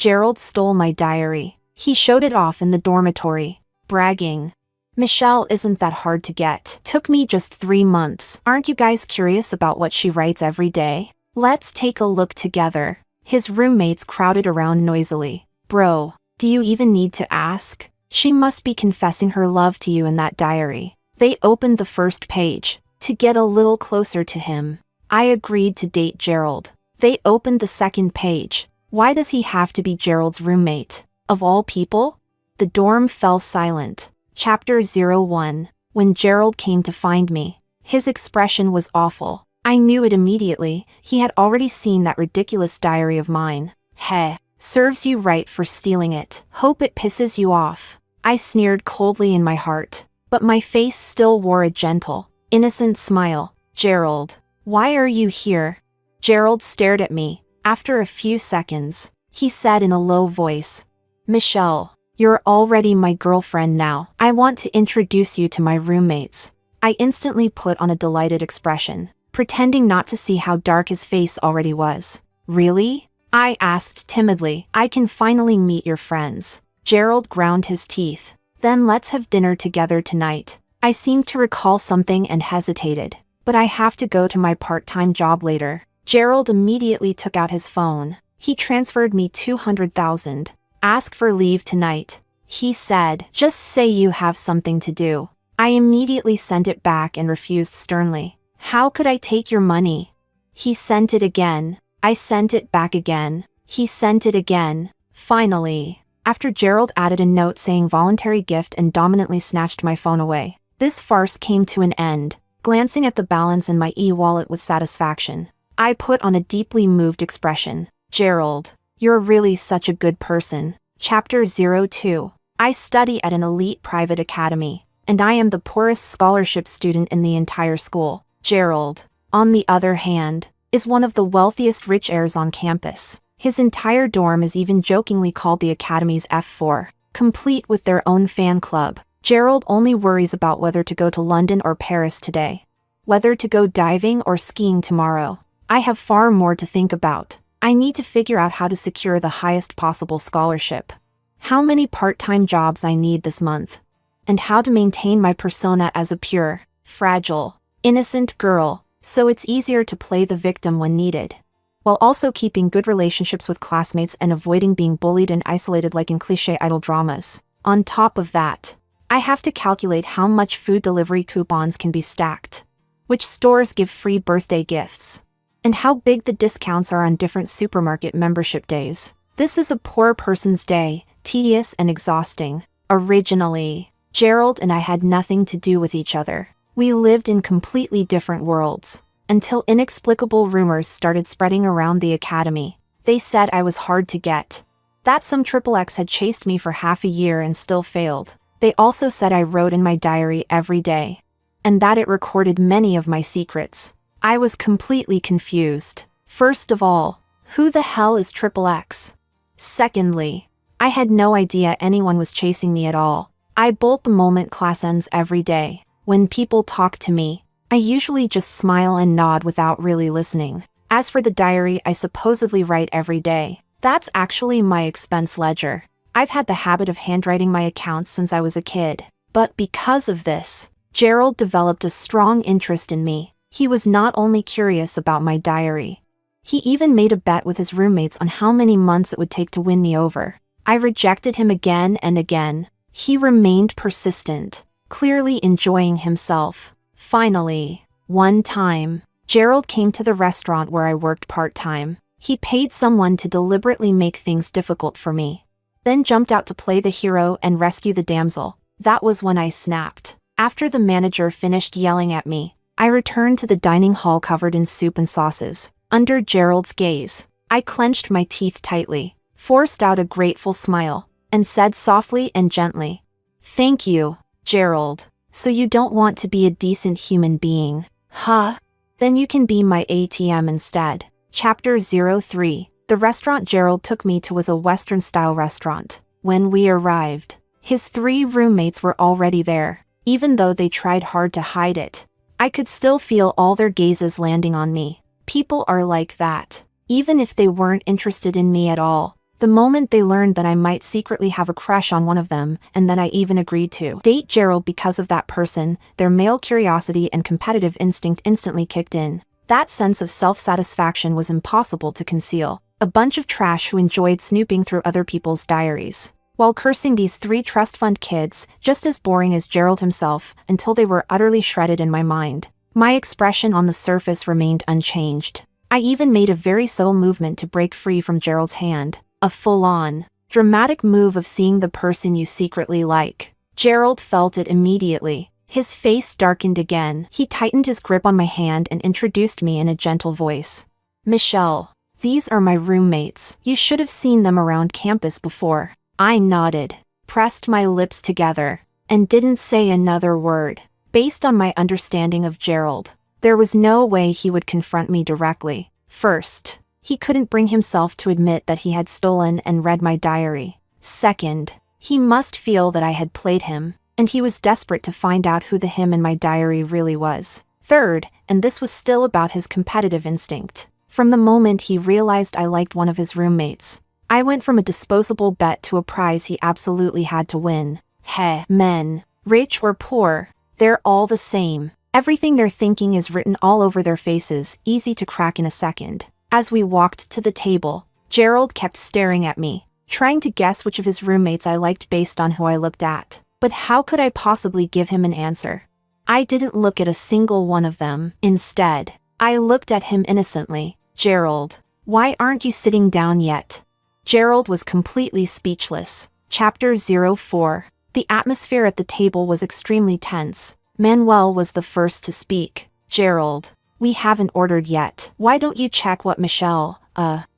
Gerald stole my diary. He showed it off in the dormitory, bragging. Michelle isn't that hard to get. Took me just 3 months. Aren't you guys curious about what she writes every day? Let's take a look together. His roommates crowded around noisily. Bro, do you even need to ask? She must be confessing her love to you in that diary. They opened the first page. To get a little closer to him, I agreed to date Gerald. They opened the second page. Why does he have to be Gerald's roommate? Of all people? The dorm fell silent. Chapter 01. When Gerald came to find me. His expression was awful. I knew it immediately. He had already seen that ridiculous diary of mine. Heh. Serves you right for stealing it. Hope it pisses you off. I sneered coldly in my heart. But my face still wore a gentle, innocent smile. Gerald, why are you here? Gerald stared at me. After a few seconds, he said in a low voice, Michelle, you're already my girlfriend now. I want to introduce you to my roommates. I instantly put on a delighted expression, pretending not to see how dark his face already was. Really? I asked timidly. I can finally meet your friends. Gerald ground his teeth. Then let's have dinner together tonight. I seemed to recall something and hesitated. But I have to go to my part-time job later. Gerald immediately took out his phone. He transferred me $200,000. Ask for leave tonight. He said, just say you have something to do. I immediately sent it back and refused sternly. How could I take your money? He sent it again. I sent it back again. He sent it again. Finally, after Gerald added a note saying voluntary gift and dominantly snatched my phone away, this farce came to an end. Glancing at the balance in my e-wallet with satisfaction, I put on a deeply moved expression. Gerald, you're really such a good person. Chapter 02. I study at an elite private academy, and I am the poorest scholarship student in the entire school. Gerald, on the other hand, is one of the wealthiest rich heirs on campus. His entire dorm is even jokingly called the Academy's F4, complete with their own fan club. Gerald only worries about whether to go to London or Paris today, whether to go diving or skiing tomorrow. I have far more to think about. I need to figure out how to secure the highest possible scholarship, how many part-time jobs I need this month, and how to maintain my persona as a pure, fragile, innocent girl, so it's easier to play the victim when needed, while also keeping good relationships with classmates and avoiding being bullied and isolated like in cliché idol dramas. On top of that, I have to calculate how much food delivery coupons can be stacked, which stores give free birthday gifts, and how big the discounts are on different supermarket membership days. This is a poor person's day, tedious and exhausting. Originally, Gerald and I had nothing to do with each other. We lived in completely different worlds, until inexplicable rumors started spreading around the academy. They said I was hard to get, that some XXX had chased me for half a year and still failed. They also said I wrote in my diary every day, and that it recorded many of my secrets. I was completely confused. First of all, who the hell is XXX? Secondly, I had no idea anyone was chasing me at all. I bolt the moment class ends every day. When people talk to me, I usually just smile and nod without really listening. As for the diary I supposedly write every day, that's actually my expense ledger. I've had the habit of handwriting my accounts since I was a kid. But because of this, Gerald developed a strong interest in me. He was not only curious about my diary, he even made a bet with his roommates on how many months it would take to win me over. I rejected him again and again. He remained persistent, clearly enjoying himself. Finally, one time, Gerald came to the restaurant where I worked part-time. He paid someone to deliberately make things difficult for me, then jumped out to play the hero and rescue the damsel. That was when I snapped. After the manager finished yelling at me, I returned to the dining hall covered in soup and sauces. Under Gerald's gaze, I clenched my teeth tightly, forced out a grateful smile, and said softly and gently, "Thank you, Gerald. So you don't want to be a decent human being, huh? Then you can be my ATM instead." Chapter 03. The restaurant Gerald took me to was a Western-style restaurant. When we arrived, his 3 roommates were already there. Even though they tried hard to hide it, I could still feel all their gazes landing on me. People are like that. Even if they weren't interested in me at all, The moment they learned that I might secretly have a crush on one of them, and that I even agreed to date Gerald because of that person, their male curiosity and competitive instinct instantly kicked in. That sense of self-satisfaction was impossible to conceal. A bunch of trash who enjoyed snooping through other people's diaries, while cursing these three trust fund kids, just as boring as Gerald himself, until they were utterly shredded in my mind. My expression on the surface remained unchanged. I even made a very subtle movement to break free from Gerald's hand. A full-on, dramatic move of seeing the person you secretly like. Gerald felt it immediately. His face darkened again. He tightened his grip on my hand and introduced me in a gentle voice. Michelle, these are my roommates. You should have seen them around campus before. I nodded, pressed my lips together, and didn't say another word. Based on my understanding of Gerald, there was no way he would confront me directly. First, he couldn't bring himself to admit that he had stolen and read my diary. Second, he must feel that I had played him, and he was desperate to find out who the him in my diary really was. Third, and this was still about his competitive instinct. From the moment he realized I liked one of his roommates, I went from a disposable bet to a prize he absolutely had to win. Heh, men, rich or poor, they're all the same. Everything they're thinking is written all over their faces, easy to crack in a second. As we walked to the table, Gerald kept staring at me, trying to guess which of his roommates I liked based on who I looked at. But how could I possibly give him an answer? I didn't look at a single one of them. Instead, I looked at him innocently. Gerald, why aren't you sitting down yet? Gerald was completely speechless. Chapter 04. The atmosphere at the table was extremely tense. Manuel was the first to speak. Gerald, we haven't ordered yet. Why don't you check what Michelle,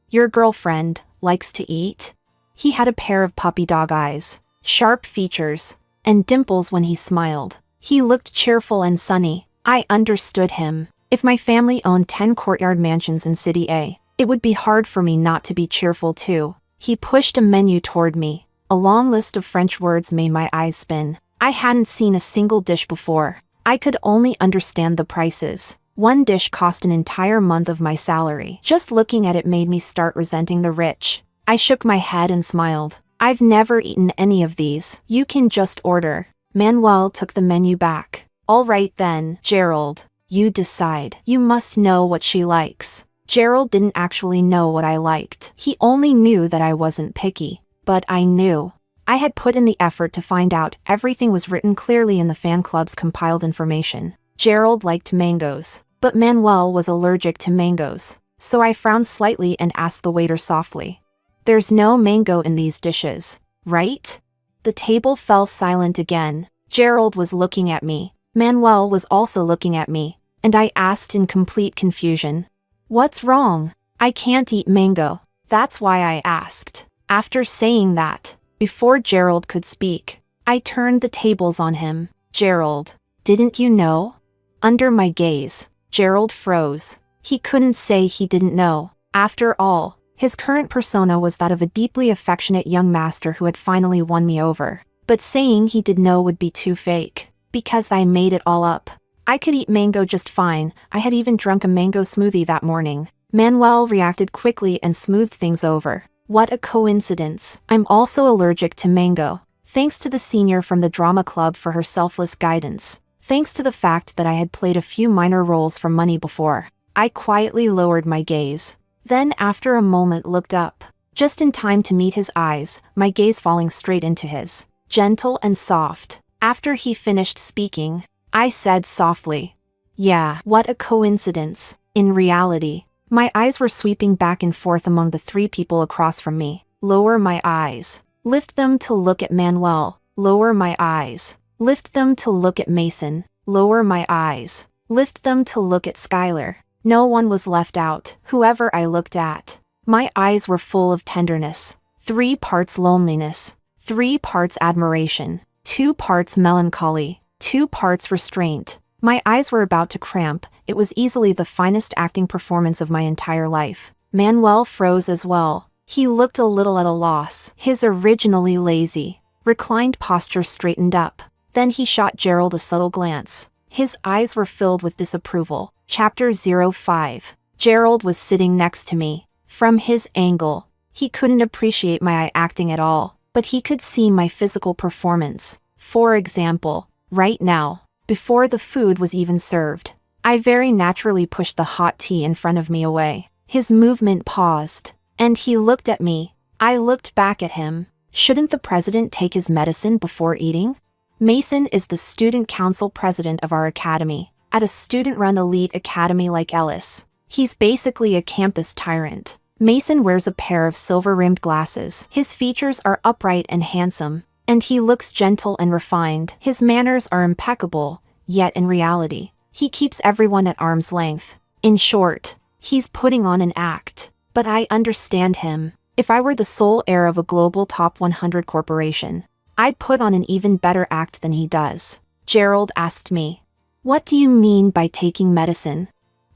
your girlfriend, likes to eat? He had a pair of puppy dog eyes, sharp features, and dimples when he smiled. He looked cheerful and sunny. I understood him. If my family owned 10 courtyard mansions in City A, it would be hard for me not to be cheerful too. He pushed a menu toward me. A long list of French words made my eyes spin. I hadn't seen a single dish before. I could only understand the prices. One dish cost an entire month of my salary. Just looking at it made me start resenting the rich. I shook my head and smiled. I've never eaten any of these. You can just order. Manuel took the menu back. All right then, Gerald. You decide. You must know what she likes. Gerald didn't actually know what I liked. He only knew that I wasn't picky. But I knew. I had put in the effort to find out. Everything was written clearly in the fan club's compiled information. Gerald liked mangoes, but Manuel was allergic to mangoes, so I frowned slightly and asked the waiter softly. There's no mango in these dishes, right? The table fell silent again. Gerald was looking at me. Manuel was also looking at me, and I asked in complete confusion. What's wrong? I can't eat mango. That's why I asked. After saying that, before Gerald could speak, I turned the tables on him. Gerald, didn't you know? Under my gaze, Gerald froze. He couldn't say he didn't know. After all, his current persona was that of a deeply affectionate young master who had finally won me over. But saying he did know would be too fake, because I made it all up. I could eat mango just fine. I had even drunk a mango smoothie that morning. Manuel reacted quickly and smoothed things over. What a coincidence. I'm also allergic to mango. Thanks to the senior from the drama club for her selfless guidance. Thanks to the fact that I had played a few minor roles for money before. I quietly lowered my gaze. Then after a moment looked up. Just in time to meet his eyes, my gaze falling straight into his. Gentle and soft. After he finished speaking, I said softly, yeah, what a coincidence. In reality, my eyes were sweeping back and forth among the three people across from me. Lower my eyes. Lift them to look at Manuel. Lower my eyes. Lift them to look at Mason. Lower my eyes. Lift them to look at Skylar. No one was left out, whoever I looked at. My eyes were full of tenderness. 3 parts loneliness. 3 parts admiration. 2 parts melancholy. 2 parts restraint. My eyes were about to cramp. It was easily the finest acting performance of my entire life. Manuel froze as well. He looked a little at a loss. His originally lazy, reclined posture straightened up. Then he shot Gerald a subtle glance. His eyes were filled with disapproval. Chapter 05. Gerald was sitting next to me. From his angle, He couldn't appreciate my eye acting at all, but he could see my physical performance. For example, right now, before the food was even served, I very naturally pushed the hot tea in front of me away. His movement paused, and he looked at me. I looked back at him. Shouldn't the president take his medicine before eating? Mason is the student council president of our academy, at a student-run elite academy like Ellis. He's basically a campus tyrant. Mason wears a pair of silver-rimmed glasses. His features are upright and handsome, and he looks gentle and refined. His manners are impeccable, yet in reality, he keeps everyone at arm's length. In short, he's putting on an act. But I understand him. If I were the sole heir of a global top 100 corporation, I'd put on an even better act than he does. Gerald asked me, "What do you mean by taking medicine?"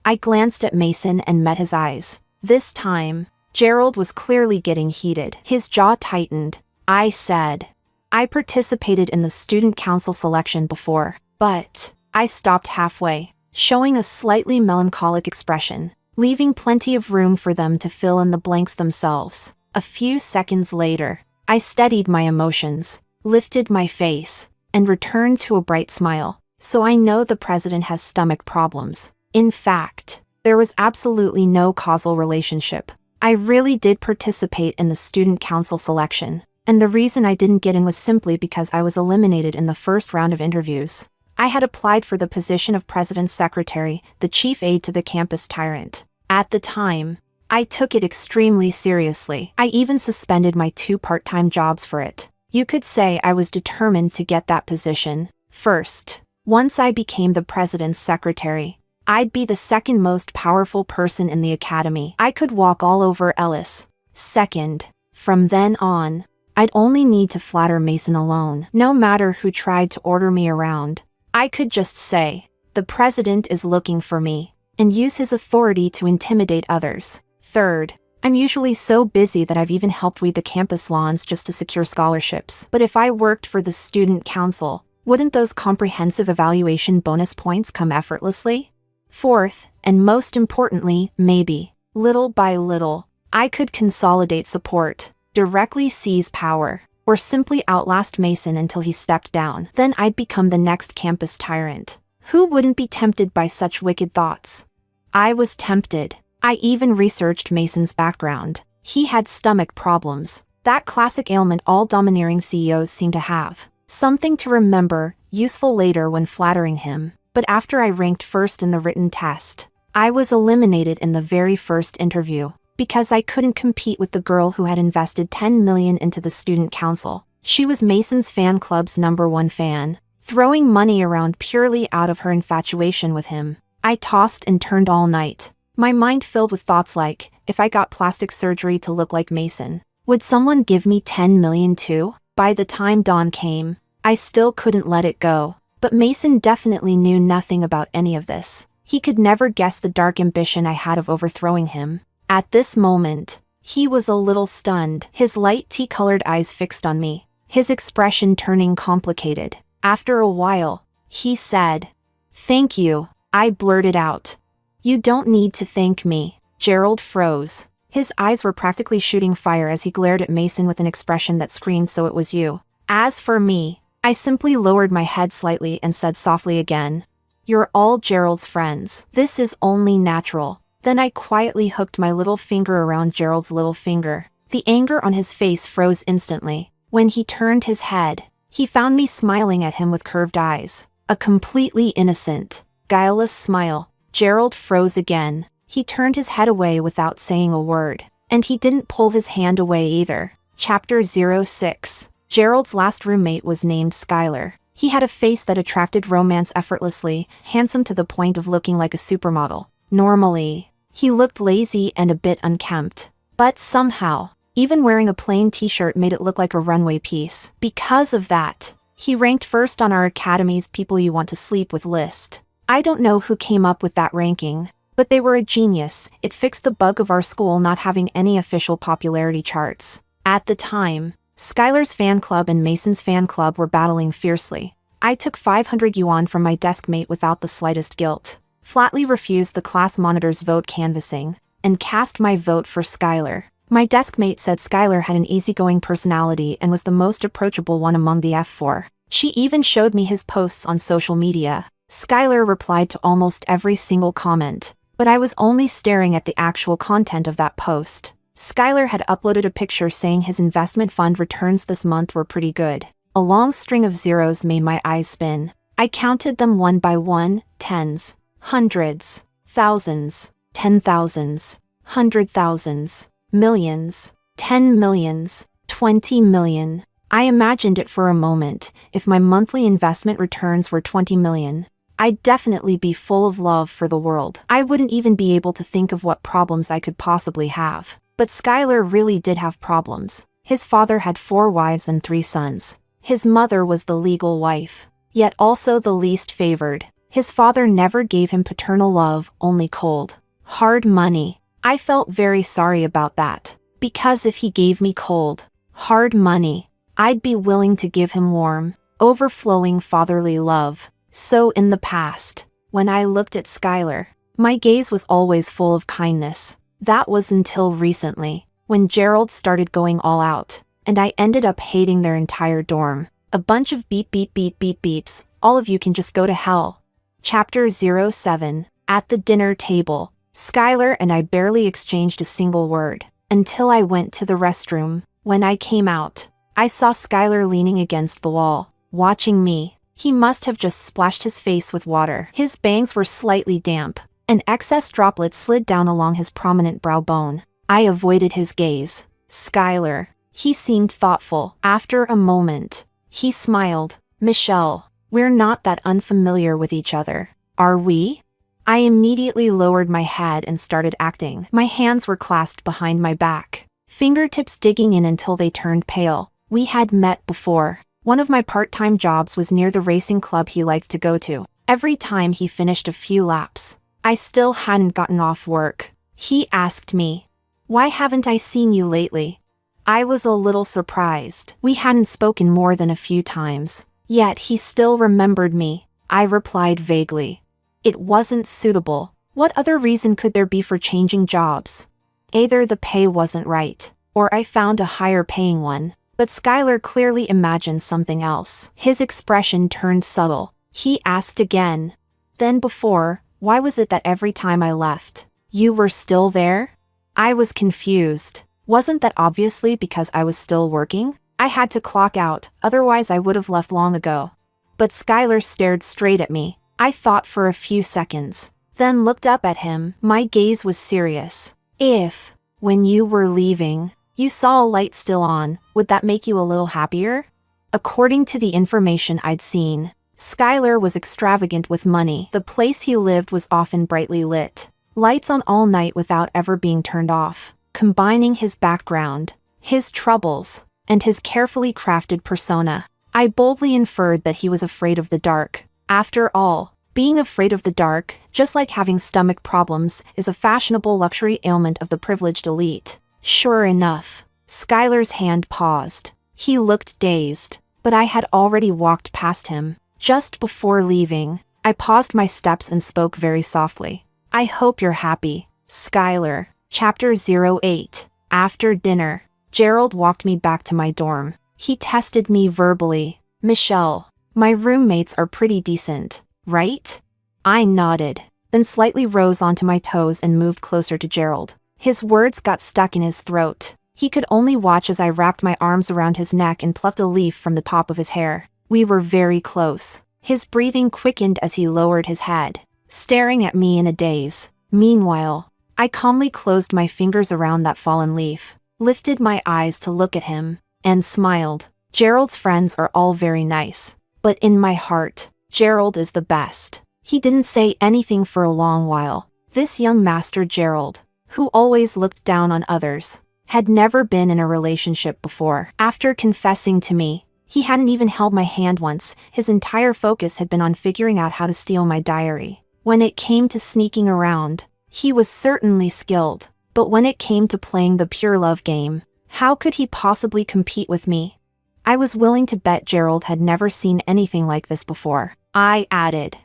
I glanced at Mason and met his eyes. This time, Gerald was clearly getting heated. His jaw tightened. I said, "I participated in the student council selection before, but..." I stopped halfway, showing a slightly melancholic expression, leaving plenty of room for them to fill in the blanks themselves. A few seconds later, I steadied my emotions, lifted my face, and returned to a bright smile. So I know the president has stomach problems. In fact, there was absolutely no causal relationship. I really did participate in the student council selection, and the reason I didn't get in was simply because I was eliminated in the first round of interviews. I had applied for the position of president's secretary, the chief aide to the campus tyrant. At the time, I took it extremely seriously. I even suspended my 2 part-time jobs for it. You could say I was determined to get that position. First, once I became the president's secretary, I'd be the second most powerful person in the academy. I could walk all over Ellis. Second, from then on, I'd only need to flatter Mason alone. No matter who tried to order me around, I could just say, "The president is looking for me," and use his authority to intimidate others. Third, I'm usually so busy that I've even helped weed the campus lawns just to secure scholarships. But if I worked for the student council, wouldn't those comprehensive evaluation bonus points come effortlessly? Fourth, and most importantly, maybe, little by little, I could consolidate support, directly seize power, or simply outlast Mason until he stepped down. Then I'd become the next campus tyrant. Who wouldn't be tempted by such wicked thoughts? I was tempted. I even researched Mason's background. He had stomach problems, that classic ailment all domineering CEOs seem to have. Something to remember, useful later when flattering him. But after I ranked first in the written test, I was eliminated in the very first interview, because I couldn't compete with the girl who had invested $10 million into the student council. She was Mason's fan club's #1 fan, throwing money around purely out of her infatuation with him. I tossed and turned all night, my mind filled with thoughts like, if I got plastic surgery to look like Mason, would someone give me $10 million too? By the time dawn came, I still couldn't let it go. But Mason definitely knew nothing about any of this. He could never guess the dark ambition I had of overthrowing him. At this moment, he was a little stunned, his light tea-colored eyes fixed on me, his expression turning complicated. After a while, he said, "Thank you," I blurted out. "You don't need to thank me." Gerald froze. His eyes were practically shooting fire as he glared at Mason with an expression that screamed, "So it was you." As for me, I simply lowered my head slightly and said softly again, "You're all Gerald's friends. This is only natural." Then I quietly hooked my little finger around Gerald's little finger. The anger on his face froze instantly. When he turned his head, he found me smiling at him with curved eyes. A completely innocent, guileless smile. Gerald froze again. He turned his head away without saying a word. And he didn't pull his hand away either. Chapter 06. Gerald's last roommate was named Skylar. He had a face that attracted romance effortlessly, handsome to the point of looking like a supermodel. Normally, he looked lazy and a bit unkempt. But somehow, even wearing a plain t-shirt made it look like a runway piece. Because of that, he ranked first on our academy's People You Want to Sleep With list. I don't know who came up with that ranking, but they were a genius. It fixed the bug of our school not having any official popularity charts. At the time, Skylar's fan club and Mason's fan club were battling fiercely. I took 500 yuan from my desk mate without the slightest guilt, flatly refused the class monitor's vote canvassing, and cast my vote for Skylar. My desk mate said Skylar had an easygoing personality and was the most approachable one among the F4. She even showed me his posts on social media. Skylar replied to almost every single comment, but I was only staring at the actual content of that post. Skylar had uploaded a picture saying his investment fund returns this month were pretty good. A long string of zeros made my eyes spin. I counted them one by one: tens, hundreds, thousands, 10,000s, 100,000s, millions, 10 millions, 20 million. I imagined it for a moment. If my monthly investment returns were 20 million, I'd definitely be full of love for the world. I wouldn't even be able to think of what problems I could possibly have. But Skylar really did have problems. His father had 4 wives and 3 sons. His mother was the legal wife, yet also the least favored. His father never gave him paternal love, only cold, hard money. I felt very sorry about that, because if he gave me cold, hard money, I'd be willing to give him warm, overflowing fatherly love. So in the past, when I looked at Skylar, my gaze was always full of kindness. That was until recently, when Gerald started going all out, and I ended up hating their entire dorm. A bunch of beep beep beep beep beeps, all of you can just go to hell. Chapter 07. At the dinner table, Skylar and I barely exchanged a single word, until I went to the restroom. When I came out, I saw Skylar leaning against the wall, watching me. He must have just splashed his face with water. His bangs were slightly damp, and excess droplets slid down along his prominent brow bone. I avoided his gaze. Skylar. He seemed thoughtful. After a moment, he smiled. Michelle, we're not that unfamiliar with each other, are we? I immediately lowered my head and started acting. My hands were clasped behind my back, fingertips digging in until they turned pale. We had met before. One of my part-time jobs was near the racing club he liked to go to. Every time he finished a few laps, I still hadn't gotten off work. He asked me, "Why haven't I seen you lately?" I was a little surprised. We hadn't spoken more than a few times, yet he still remembered me. I replied vaguely. It wasn't suitable. What other reason could there be for changing jobs? Either the pay wasn't right, or I found a higher paying one. But Skylar clearly imagined something else. His expression turned subtle. He asked again. Then before, why was it that every time I left, you were still there? I was confused. Wasn't that obviously because I was still working? I had to clock out, otherwise I would have left long ago. But Skylar stared straight at me. I thought for a few seconds, then looked up at him. My gaze was serious. If, when you were leaving, you saw a light still on, would that make you a little happier? According to the information I'd seen, Skylar was extravagant with money. The place he lived was often brightly lit, lights on all night without ever being turned off. Combining his background, his troubles, and his carefully crafted persona, I boldly inferred that he was afraid of the dark. After all, being afraid of the dark, just like having stomach problems, is a fashionable luxury ailment of the privileged elite. Sure enough, Skylar's hand paused. He looked dazed, but I had already walked past him. Just before leaving, I paused my steps and spoke very softly. I hope you're happy, Skylar. Chapter 08. After dinner, Gerald walked me back to my dorm. He tested me verbally. Michelle, my roommates are pretty decent, right? I nodded, then slightly rose onto my toes and moved closer to Gerald. His words got stuck in his throat. He could only watch as I wrapped my arms around his neck and plucked a leaf from the top of his hair. We were very close. His breathing quickened as he lowered his head, staring at me in a daze. Meanwhile, I calmly closed my fingers around that fallen leaf, lifted my eyes to look at him, and smiled. Gerald's friends are all very nice, but in my heart, Gerald is the best. He didn't say anything for a long while. This young master Gerald, who always looked down on others, had never been in a relationship before. After confessing to me, he hadn't even held my hand once. His entire focus had been on figuring out how to steal my diary. When it came to sneaking around, he was certainly skilled, but when it came to playing the pure love game, how could he possibly compete with me? I was willing to bet Gerald had never seen anything like this before. I added,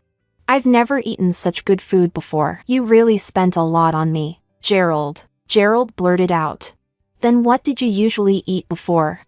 I've never eaten such good food before. You really spent a lot on me, Gerald. Gerald blurted out. Then what did you usually eat before?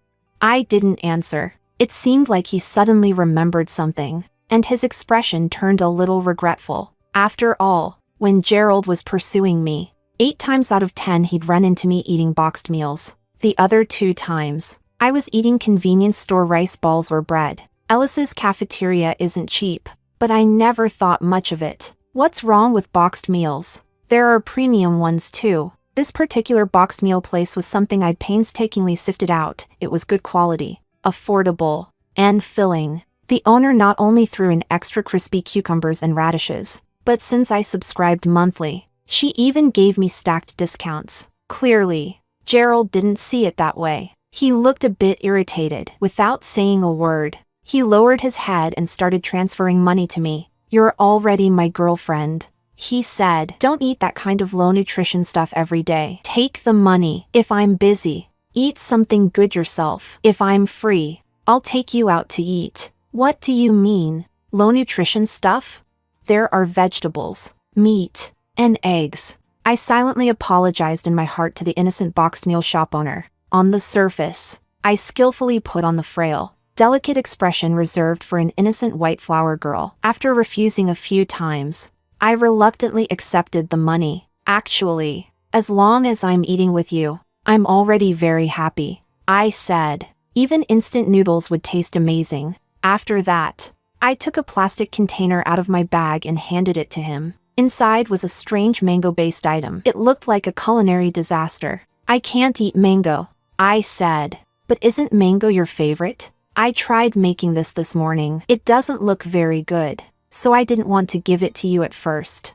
I didn't answer. It seemed like he suddenly remembered something, and his expression turned a little regretful. After all, when Gerald was pursuing me, 8 times out of 10 he'd run into me eating boxed meals. The other 2 times, I was eating convenience store rice balls or bread. Ellis's cafeteria isn't cheap, but I never thought much of it. What's wrong with boxed meals? There are premium ones too. This particular boxed meal place was something I'd painstakingly sifted out. It was good quality, affordable, and filling. The owner not only threw in extra crispy cucumbers and radishes, but since I subscribed monthly, she even gave me stacked discounts. Clearly, Gerald didn't see it that way. He looked a bit irritated. Without saying a word, he lowered his head and started transferring money to me. "You're already my girlfriend," he said. "Don't eat that kind of low nutrition stuff every day. Take the money. If I'm busy, eat something good yourself. If I'm free, I'll take you out to eat." "What do you mean, low nutrition stuff?" "There are vegetables, meat, and eggs." I silently apologized in my heart to the innocent boxed meal shop owner. On the surface, I skillfully put on the frail, delicate expression reserved for an innocent white flower girl. After refusing a few times, I reluctantly accepted the money. "Actually, as long as I'm eating with you, I'm already very happy," I said. Even instant noodles would taste amazing. After that, I took a plastic container out of my bag and handed it to him. Inside was a strange mango-based item. It looked like a culinary disaster. "I can't eat mango," I said. "But isn't mango your favorite? I tried making this morning. It doesn't look very good, so I didn't want to give it to you at first."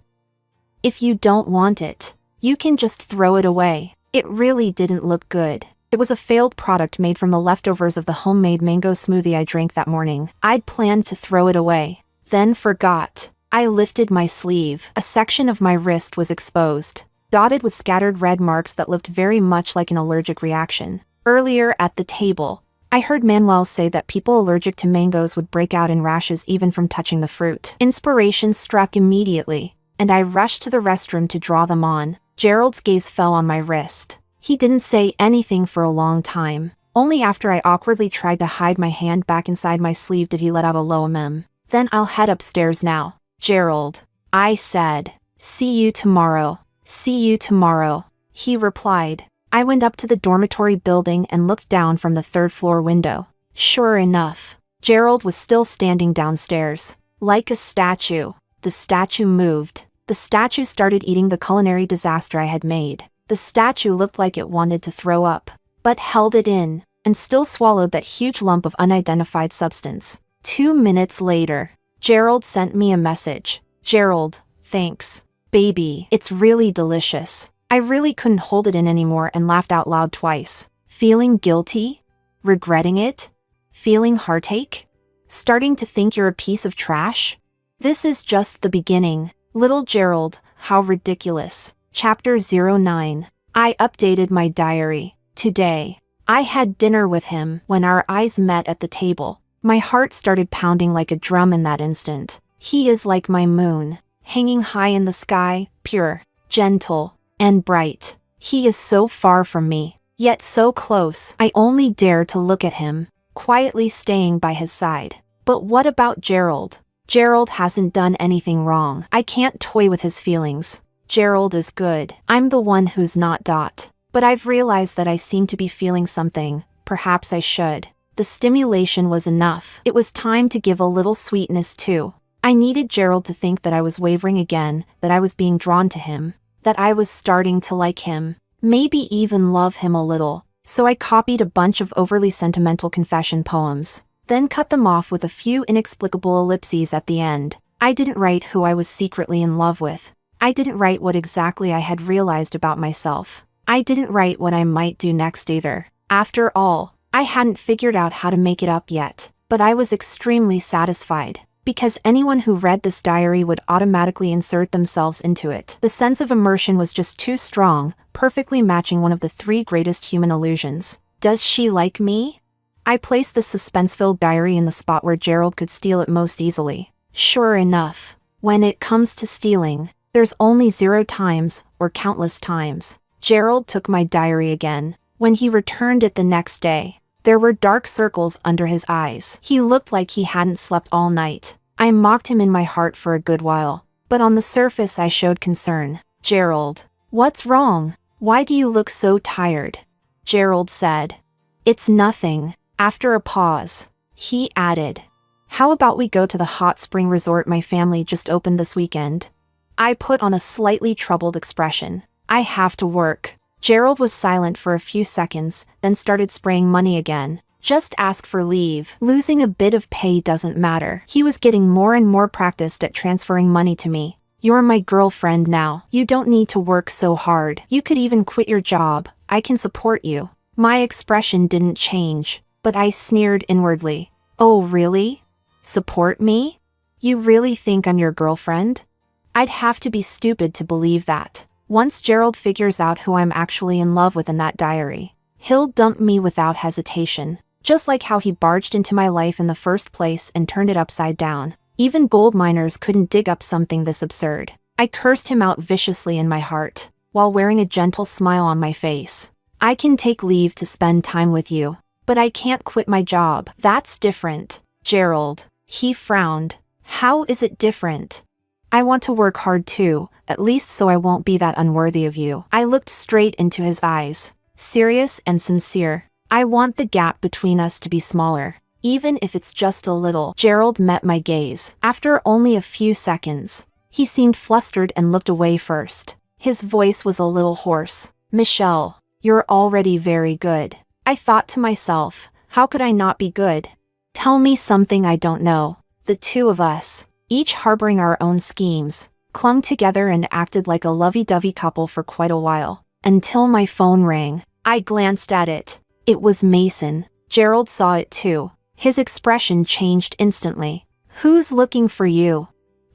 "If you don't want it, you can just throw it away." It really didn't look good. It was a failed product made from the leftovers of the homemade mango smoothie I drank that morning. I'd planned to throw it away, then forgot. I lifted my sleeve. A section of my wrist was exposed, dotted with scattered red marks that looked very much like an allergic reaction. Earlier at the table, I heard Manuel say that people allergic to mangoes would break out in rashes even from touching the fruit. Inspiration struck immediately, and I rushed to the restroom to draw them on. Gerald's gaze fell on my wrist. He didn't say anything for a long time. Only after I awkwardly tried to hide my hand back inside my sleeve did he let out a low "mm." "Then I'll head upstairs now, Gerald," I said. "See you tomorrow." "See you tomorrow," he replied. I went up to the dormitory building and looked down from the 3rd floor window. Sure enough, Gerald was still standing downstairs. Like a statue, the statue moved. The statue started eating the culinary disaster I had made. The statue looked like it wanted to throw up, but held it in, and still swallowed that huge lump of unidentified substance. 2 minutes later, Gerald sent me a message. "Gerald, thanks. Baby, it's really delicious." I really couldn't hold it in anymore and laughed out loud twice. Feeling guilty? Regretting it? Feeling heartache? Starting to think you're a piece of trash? This is just the beginning. Little Gerald, how ridiculous. Chapter 09. I updated my diary. Today, I had dinner with him. When our eyes met at the table, my heart started pounding like a drum in that instant. He is like my moon, hanging high in the sky, pure, gentle, and bright. He is so far from me, yet so close. I only dare to look at him, quietly staying by his side. But what about Gerald? Gerald hasn't done anything wrong. I can't toy with his feelings. Gerald is good. I'm the one who's not. But I've realized that I seem to be feeling something. Perhaps I should. The stimulation was enough. It was time to give a little sweetness too. I needed Gerald to think that I was wavering again, that I was being drawn to him, that I was starting to like him, maybe even love him a little. So I copied a bunch of overly sentimental confession poems, then cut them off with a few inexplicable ellipses at the end. I didn't write who I was secretly in love with. I didn't write what exactly I had realized about myself. I didn't write what I might do next either. After all, I hadn't figured out how to make it up yet, but I was extremely satisfied, because anyone who read this diary would automatically insert themselves into it. The sense of immersion was just too strong, perfectly matching one of the 3 greatest human illusions. Does she like me? I placed the suspense-filled diary in the spot where Gerald could steal it most easily. Sure enough, when it comes to stealing, there's only 0 times, or countless times. Gerald took my diary again. When he returned it the next day, there were dark circles under his eyes. He looked like he hadn't slept all night. I mocked him in my heart for a good while, but on the surface I showed concern. "Gerald, what's wrong? Why do you look so tired?" Gerald said. "It's nothing." After a pause, he added, "How about we go to the hot spring resort my family just opened this weekend?" I put on a slightly troubled expression. "I have to work." Gerald was silent for a few seconds, then started spraying money again. "Just ask for leave. Losing a bit of pay doesn't matter." He was getting more and more practiced at transferring money to me. "You're my girlfriend now. You don't need to work so hard. You could even quit your job. I can support you." My expression didn't change, but I sneered inwardly. "Oh, really? Support me? You really think I'm your girlfriend?" I'd have to be stupid to believe that. Once Gerald figures out who I'm actually in love with in that diary, he'll dump me without hesitation. Just like how he barged into my life in the first place and turned it upside down. Even gold miners couldn't dig up something this absurd. I cursed him out viciously in my heart, while wearing a gentle smile on my face. "I can take leave to spend time with you, but I can't quit my job. That's different, Gerald." He frowned. "How is it different?" "I want to work hard too, at least so I won't be that unworthy of you." I looked straight into his eyes, serious and sincere. "I want the gap between us to be smaller, even if it's just a little." Gerald met my gaze. After only a few seconds, he seemed flustered and looked away first. His voice was a little hoarse. "Michelle, you're already very good." I thought to myself, how could I not be good? Tell me something I don't know. The two of us, each harboring our own schemes, clung together and acted like a lovey-dovey couple for quite a while, until my phone rang. I glanced at it. It was Mason. Gerald saw it too. His expression changed instantly. "Who's looking for you?"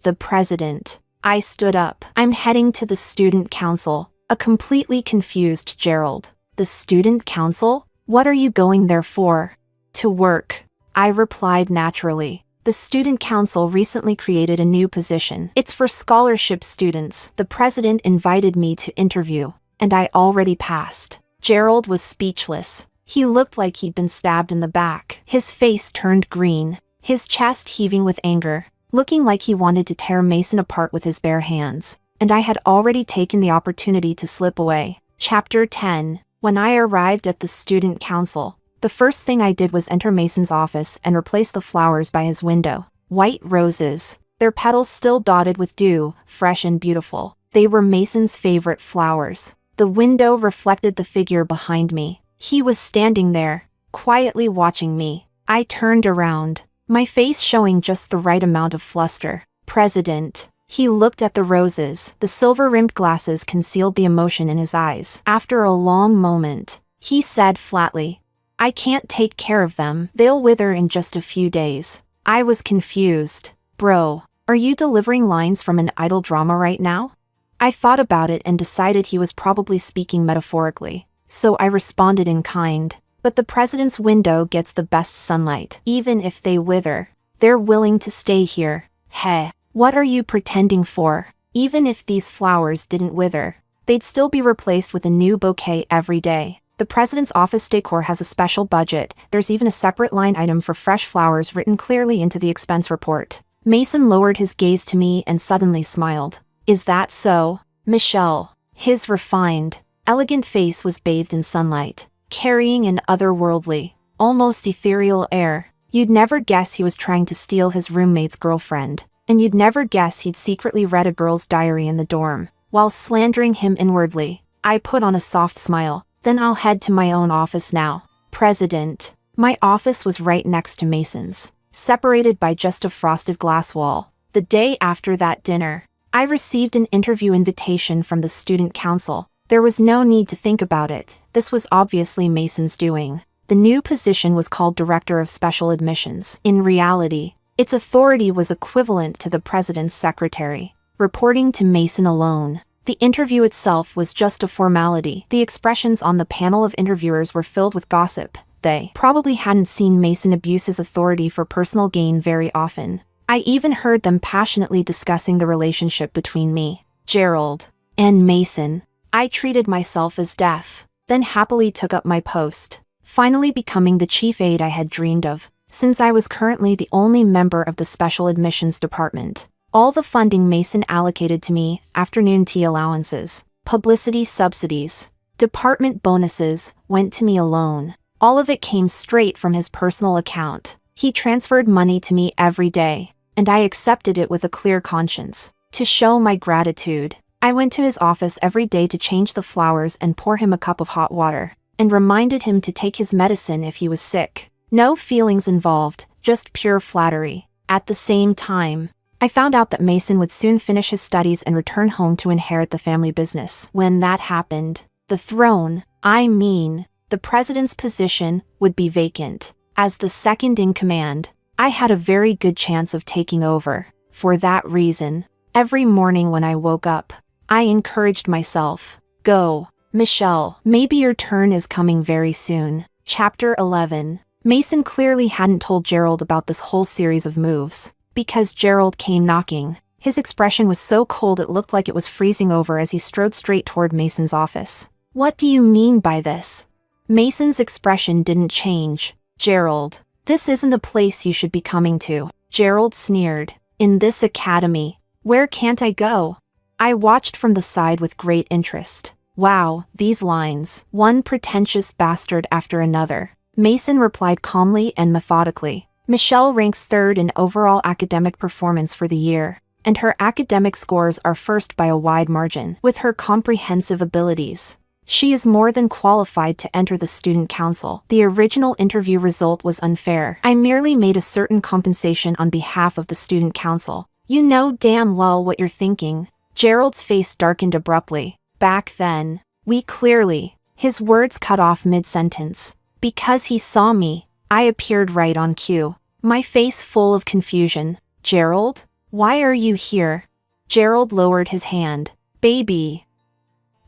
"The president." I stood up. "I'm heading to the student council." A completely confused Gerald. "The student council? What are you going there for?" "To work," I replied naturally. "The student council recently created a new position. It's for scholarship students. The president invited me to interview, and I already passed." Gerald was speechless. He looked like he'd been stabbed in the back. His face turned green, his chest heaving with anger, looking like he wanted to tear Mason apart with his bare hands. And I had already taken the opportunity to slip away. Chapter 10. When I arrived at the student council, the first thing I did was enter Mason's office and replace the flowers by his window. White roses, their petals still dotted with dew, fresh and beautiful. They were Mason's favorite flowers. The window reflected the figure behind me. He was standing there, quietly watching me. I turned around, my face showing just the right amount of fluster. "President." He looked at the roses. The silver-rimmed glasses concealed the emotion in his eyes. After a long moment, he said flatly, "I can't take care of them. They'll wither in just a few days." I was confused. "Bro, are you delivering lines from an idol drama right now?" I thought about it and decided he was probably speaking metaphorically. So I responded in kind. "But the president's window gets the best sunlight. Even if they wither, they're willing to stay here." "Heh, what are you pretending for? Even if these flowers didn't wither, they'd still be replaced with a new bouquet every day. The president's office decor has a special budget. There's even a separate line item for fresh flowers written clearly into the expense report." Mason lowered his gaze to me and suddenly smiled. "Is that so, Michelle?" His refined, elegant face was bathed in sunlight, carrying an otherworldly, almost ethereal air. You'd never guess he was trying to steal his roommate's girlfriend, and you'd never guess he'd secretly read a girl's diary in the dorm, while slandering him inwardly. I put on a soft smile. "Then I'll head to my own office now, President." My office was right next to Mason's, separated by just a frosted glass wall. The day after that dinner, I received an interview invitation from the student council. There was no need to think about it. This was obviously Mason's doing. The new position was called Director of Special Admissions. In reality, its authority was equivalent to the president's secretary, reporting to Mason alone. The interview itself was just a formality. The expressions on the panel of interviewers were filled with gossip. They probably hadn't seen Mason abuse his authority for personal gain very often. I even heard them passionately discussing the relationship between me, Gerald, and Mason. I treated myself as deaf. then happily took up my post, finally becoming the chief aide I had dreamed of, since I was currently the only member of the special admissions department. All the funding Mason allocated to me, afternoon tea allowances, publicity subsidies, department bonuses, went to me alone. All of it came straight from his personal account. He transferred money to me every day, and I accepted it with a clear conscience. To show my gratitude, I went to his office every day to change the flowers and pour him a cup of hot water, and reminded him to take his medicine if he was sick. No feelings involved, just pure flattery. At the same time, I found out that Mason would soon finish his studies and return home to inherit the family business. When that happened, the throne, the president's position, would be vacant. As the second in command, I had a very good chance of taking over. For that reason, every morning when I woke up, I encouraged myself, "Go, Michelle, maybe your turn is coming very soon." Chapter 11. Mason clearly hadn't told Gerald about this whole series of moves, because Gerald came knocking. His expression was so cold it looked like it was freezing over as he strode straight toward Mason's office. "What do you mean by this?" Mason's expression didn't change. "Gerald, this isn't a place you should be coming to." Gerald sneered. "In this academy, where can't I go?" I watched from the side with great interest. Wow, these lines. One pretentious bastard after another. Mason replied calmly and methodically. "Michelle ranks third in overall academic performance for the year, and her academic scores are first by a wide margin. With her comprehensive abilities, she is more than qualified to enter the student council. The original interview result was unfair. I merely made a certain compensation on behalf of the student council. You know damn well what you're thinking." Gerald's face darkened abruptly. "Back then, we clearly..." His words cut off mid-sentence. "Because he saw me, I appeared right on cue." My face full of confusion. "Gerald? Why are you here?" Gerald lowered his hand. "Baby,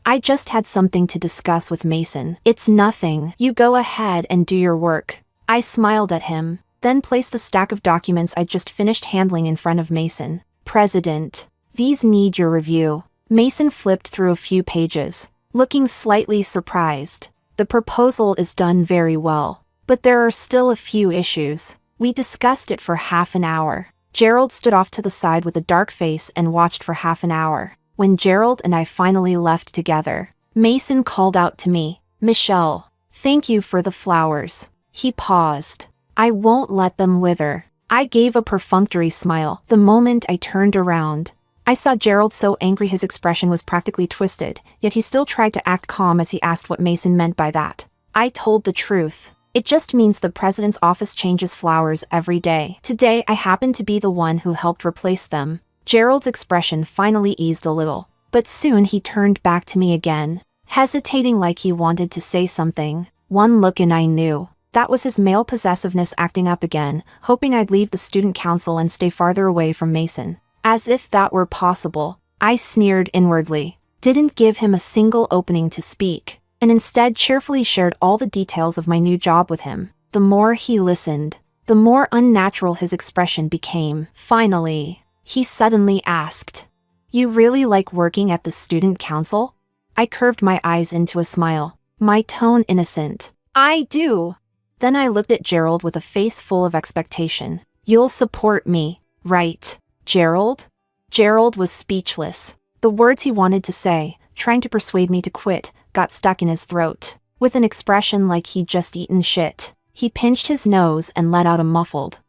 I just had something to discuss with Mason." "It's nothing. You go ahead and do your work." I smiled at him, then placed the stack of documents I'd just finished handling in front of Mason. "President, these need your review." Mason flipped through a few pages, looking slightly surprised. "The proposal is done very well, but there are still a few issues." We discussed it for half an hour. Gerald stood off to the side with a dark face and watched for half an hour. When Gerald and I finally left together, Mason called out to me, "Michelle, thank you for the flowers." He paused. "I won't let them wither." I gave a perfunctory smile. The moment I turned around, I saw Gerald so angry his expression was practically twisted, yet he still tried to act calm as he asked what Mason meant by that. I told the truth. "It just means the president's office changes flowers every day. Today I happen to be the one who helped replace them." Gerald's expression finally eased a little, but soon he turned back to me again, hesitating like he wanted to say something. One look and I knew. That was his male possessiveness acting up again, hoping I'd leave the student council and stay farther away from Mason. As if that were possible, I sneered inwardly, didn't give him a single opening to speak, and instead cheerfully shared all the details of my new job with him. The more he listened, the more unnatural his expression became. Finally, he suddenly asked, "You really like working at the student council?" I curved my eyes into a smile, my tone innocent. "I do." Then I looked at Gerald with a face full of expectation. "You'll support me, right, Gerald?" Gerald was speechless. The words he wanted to say, trying to persuade me to quit, got stuck in his throat. With an expression like he'd just eaten shit, he pinched his nose and let out a muffled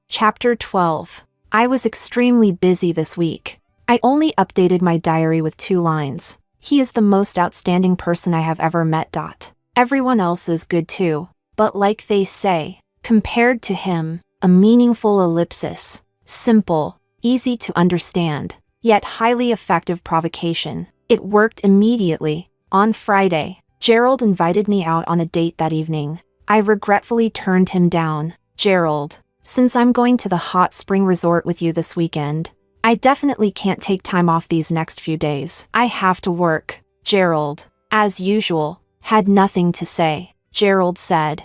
Chapter 12. I was extremely busy this week. I only updated my diary with 2 lines. "He is the most outstanding person I have ever met. Everyone else is good too, but like they say, compared to him, a meaningful ellipsis. Simple, easy to understand, yet highly effective provocation." It worked immediately. On Friday, Gerald invited me out on a date that evening. I regretfully turned him down. "Gerald, since I'm going to the hot spring resort with you this weekend, I definitely can't take time off these next few days. I have to work." Gerald, as usual, had nothing to say. Gerald said,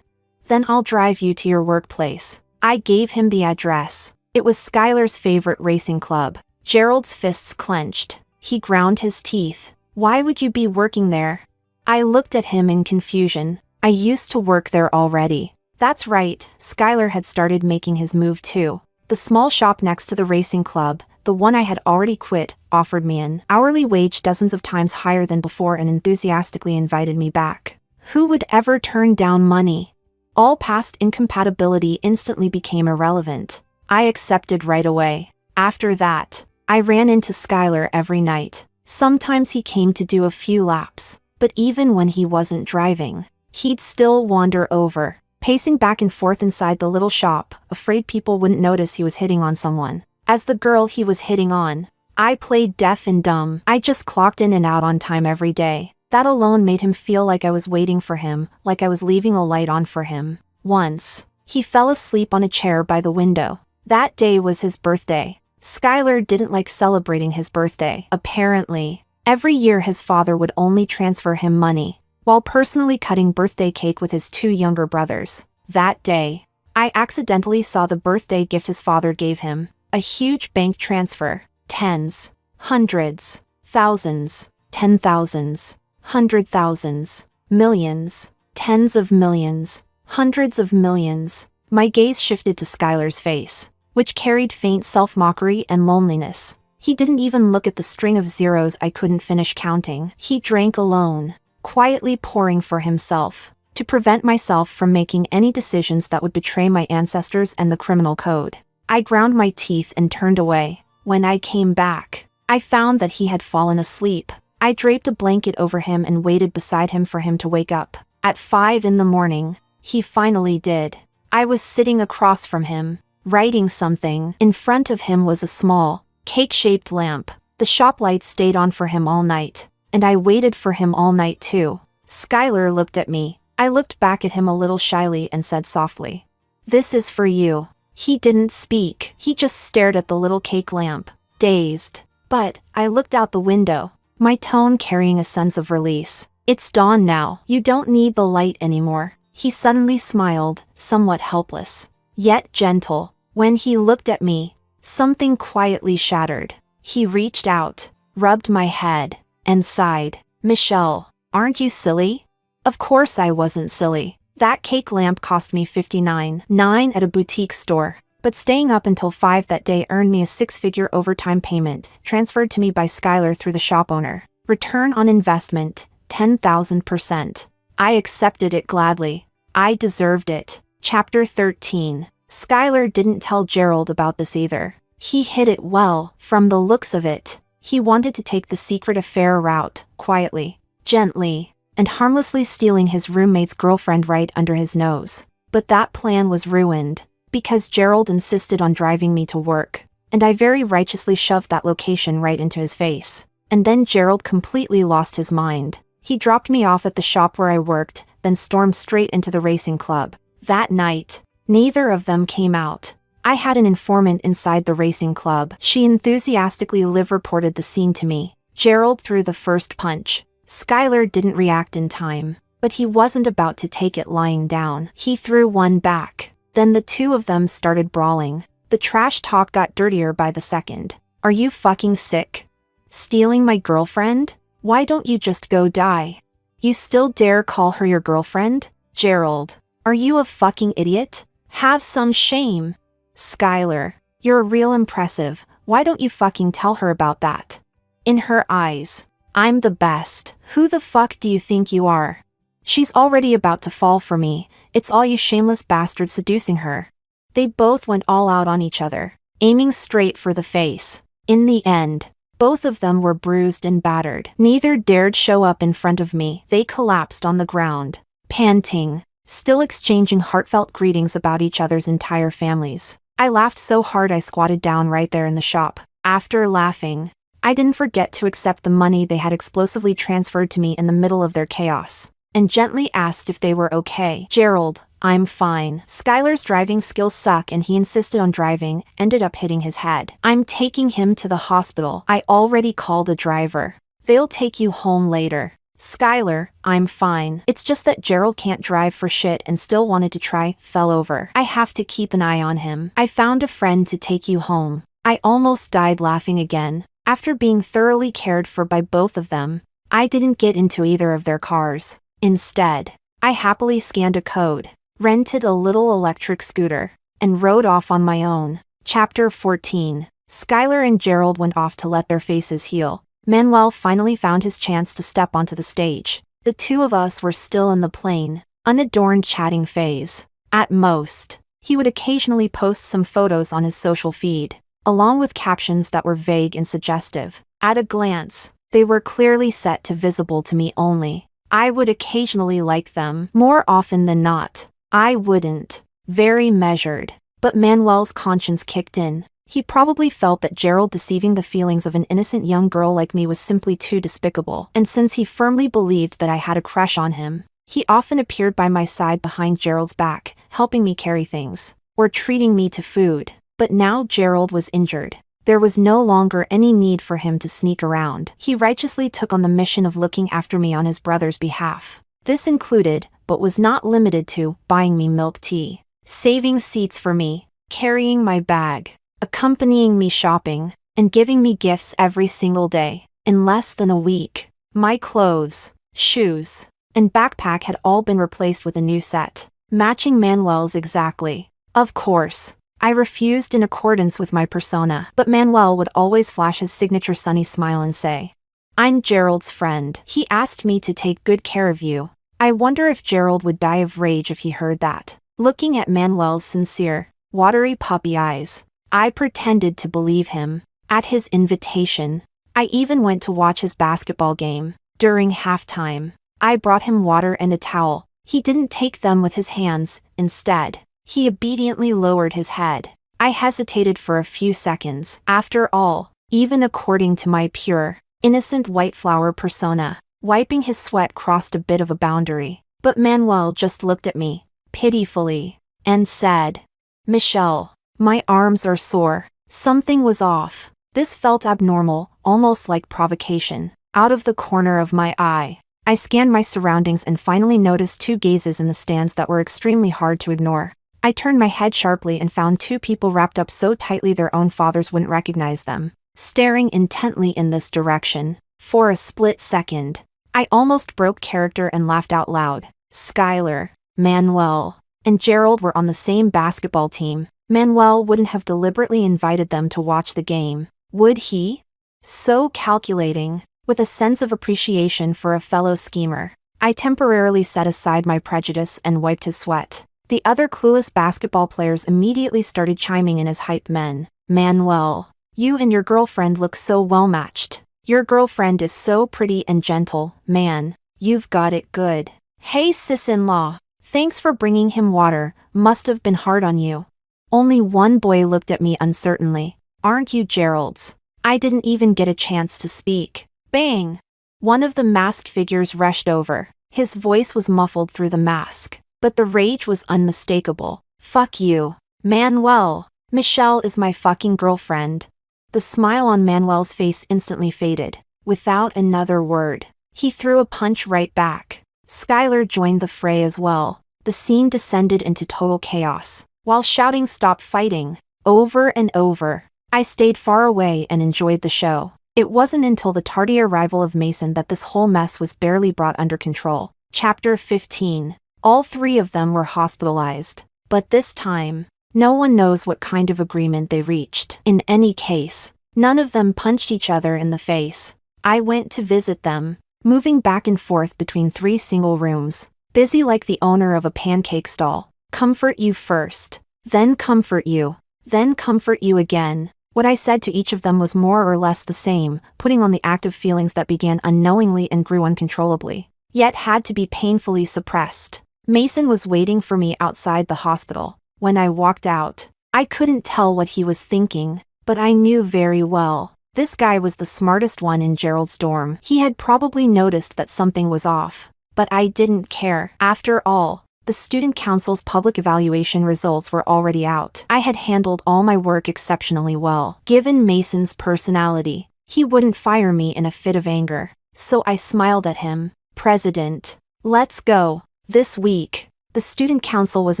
"Then I'll drive you to your workplace." I gave him the address. It was Skylar's favorite racing club. Gerald's fists clenched. He ground his teeth. "Why would you be working there?" I looked at him in confusion. I used to work there already. That's right, Skylar had started making his move too. The small shop next to the racing club, the one I had already quit, offered me an hourly wage dozens of times higher than before and enthusiastically invited me back. Who would ever turn down money? All past incompatibility instantly became irrelevant. I accepted right away. After that, I ran into Skylar every night. Sometimes he came to do a few laps, but even when he wasn't driving, he'd still wander over, pacing back and forth inside the little shop, afraid people wouldn't notice he was hitting on someone. As the girl he was hitting on, I played deaf and dumb. I just clocked in and out on time every day. That alone made him feel like I was waiting for him, like I was leaving a light on for him. Once, he fell asleep on a chair by the window. That day was his birthday. Skylar didn't like celebrating his birthday. Apparently, every year his father would only transfer him money, while personally cutting birthday cake with his two younger brothers. That day, I accidentally saw the birthday gift his father gave him. A huge bank transfer. Tens, hundreds, thousands, 10,000s, 100,000s, millions, tens of millions, hundreds of millions. My gaze shifted to Skylar's face, which carried faint self-mockery and loneliness. He didn't even look at the string of zeros I couldn't finish counting. He drank alone, quietly pouring for himself, to prevent myself from making any decisions that would betray my ancestors and the criminal code. I ground my teeth and turned away. When I came back, I found that he had fallen asleep. I draped a blanket over him and waited beside him for him to wake up. At 5 in the morning, he finally did. I was sitting across from him, writing something. In front of him was a small, cake-shaped lamp. The shop lights stayed on for him all night, and I waited for him all night too. Skylar looked at me. I looked back at him a little shyly and said softly, "This is for you." He didn't speak. He just stared at the little cake lamp, dazed. But I looked out the window, my tone carrying a sense of release. "It's dawn now. You don't need the light anymore." He suddenly smiled, somewhat helpless, yet gentle. When he looked at me, something quietly shattered. He reached out, rubbed my head, and sighed. "Michelle, aren't you silly?" Of course I wasn't silly. That cake lamp cost me $59.9 at a boutique store, but staying up until 5 that day earned me a 6-figure overtime payment, transferred to me by Skylar through the shop owner. Return on investment, 10,000%. I accepted it gladly. I deserved it. Chapter 13. Skylar didn't tell Gerald about this either. He hid it well, from the looks of it. He wanted to take the secret affair route, quietly, gently, and harmlessly stealing his roommate's girlfriend right under his nose. But that plan was ruined, because Gerald insisted on driving me to work, and I very righteously shoved that location right into his face. And then Gerald completely lost his mind. He dropped me off at the shop where I worked, then stormed straight into the racing club. That night, neither of them came out. I had an informant inside the racing club. She enthusiastically live-reported the scene to me. Gerald threw the first punch. Skylar didn't react in time, but he wasn't about to take it lying down. He threw one back. Then the two of them started brawling. The trash talk got dirtier by the second. "Are you fucking sick? Stealing my girlfriend? Why don't you just go die? You still dare call her your girlfriend? Gerald, are you a fucking idiot? Have some shame. Skylar, you're real impressive. Why don't you fucking tell her about that?" In her eyes, "I'm the best. Who the fuck do you think you are? She's already about to fall for me. It's all you shameless bastards seducing her." They both went all out on each other, aiming straight for the face. In the end, both of them were bruised and battered. Neither dared show up in front of me. They collapsed on the ground, panting, still exchanging heartfelt greetings about each other's entire families. I laughed so hard I squatted down right there in the shop. After laughing, I didn't forget to accept the money they had explosively transferred to me in the middle of their chaos, and gently asked if they were okay. "Gerald, I'm fine. Skylar's driving skills suck and he insisted on driving, ended up hitting his head. I'm taking him to the hospital. I already called a driver. They'll take you home later." "Skylar, I'm fine. It's just that Gerald can't drive for shit and still wanted to try, fell over. I have to keep an eye on him. I found a friend to take you home." I almost died laughing again. After being thoroughly cared for by both of them, I didn't get into either of their cars. Instead, I happily scanned a code, rented a little electric scooter, and rode off on my own. Chapter 14. Skylar and Gerald went off to let their faces heal. Manuel finally found his chance to step onto the stage. The two of us were still in the plain, unadorned chatting phase. At most, he would occasionally post some photos on his social feed, along with captions that were vague and suggestive. At a glance, they were clearly set to visible to me only. I would occasionally like them. More often than not, I wouldn't. Very measured. But Manuel's conscience kicked in. He probably felt that Gerald deceiving the feelings of an innocent young girl like me was simply too despicable. And since he firmly believed that I had a crush on him, he often appeared by my side behind Gerald's back, helping me carry things, or treating me to food. But now Gerald was injured. There was no longer any need for him to sneak around. He righteously took on the mission of looking after me on his brother's behalf. This included, but was not limited to, buying me milk tea, saving seats for me, carrying my bag, accompanying me shopping, and giving me gifts every single day. In less than a week, my clothes, shoes, and backpack had all been replaced with a new set, matching Manuel's exactly. Of course, I refused in accordance with my persona, but Manuel would always flash his signature sunny smile and say, "I'm Gerald's friend. He asked me to take good care of you." I wonder if Gerald would die of rage if he heard that. Looking at Manuel's sincere, watery puppy eyes, I pretended to believe him. At his invitation, I even went to watch his basketball game. During halftime, I brought him water and a towel. He didn't take them with his hands. Instead, he obediently lowered his head. I hesitated for a few seconds. After all, even according to my pure, innocent white flower persona, wiping his sweat crossed a bit of a boundary. But Manuel just looked at me, pitifully, and said, "Michelle, my arms are sore." Something was off. This felt abnormal, almost like provocation. Out of the corner of my eye, I scanned my surroundings and finally noticed two gazes in the stands that were extremely hard to ignore. I turned my head sharply and found two people wrapped up so tightly their own fathers wouldn't recognize them, staring intently in this direction. For a split second, I almost broke character and laughed out loud. Skylar, Manuel, and Gerald were on the same basketball team. Manuel wouldn't have deliberately invited them to watch the game, would he? So calculating. With a sense of appreciation for a fellow schemer, I temporarily set aside my prejudice and wiped his sweat. The other clueless basketball players immediately started chiming in as hype men. "Manuel, you and your girlfriend look so well matched. Your girlfriend is so pretty and gentle, man. You've got it good. Hey sis-in-law, thanks for bringing him water, must have been hard on you." Only one boy looked at me uncertainly. "Aren't you Gerald's?" I didn't even get a chance to speak. Bang! One of the masked figures rushed over. His voice was muffled through the mask, but the rage was unmistakable. "Fuck you, Manuel. Michelle is my fucking girlfriend." The smile on Manuel's face instantly faded. Without another word, he threw a punch right back. Skylar joined the fray as well. The scene descended into total chaos. While shouting "stop fighting" over and over, I stayed far away and enjoyed the show. It wasn't until the tardy arrival of Mason that this whole mess was barely brought under control. Chapter 15. All three of them were hospitalized. But this time, no one knows what kind of agreement they reached. In any case, none of them punched each other in the face. I went to visit them, moving back and forth between 3 single rooms, busy like the owner of a pancake stall. Comfort you first, then comfort you, then comfort you again. What I said to each of them was more or less the same, putting on the active feelings that began unknowingly and grew uncontrollably, yet had to be painfully suppressed. Mason was waiting for me outside the hospital. When I walked out, I couldn't tell what he was thinking, but I knew very well. This guy was the smartest one in Gerald's dorm. He had probably noticed that something was off, but I didn't care. After all, the student council's public evaluation results were already out. I had handled all my work exceptionally well. Given Mason's personality, he wouldn't fire me in a fit of anger. So I smiled at him. "President, let's go." This week, the student council was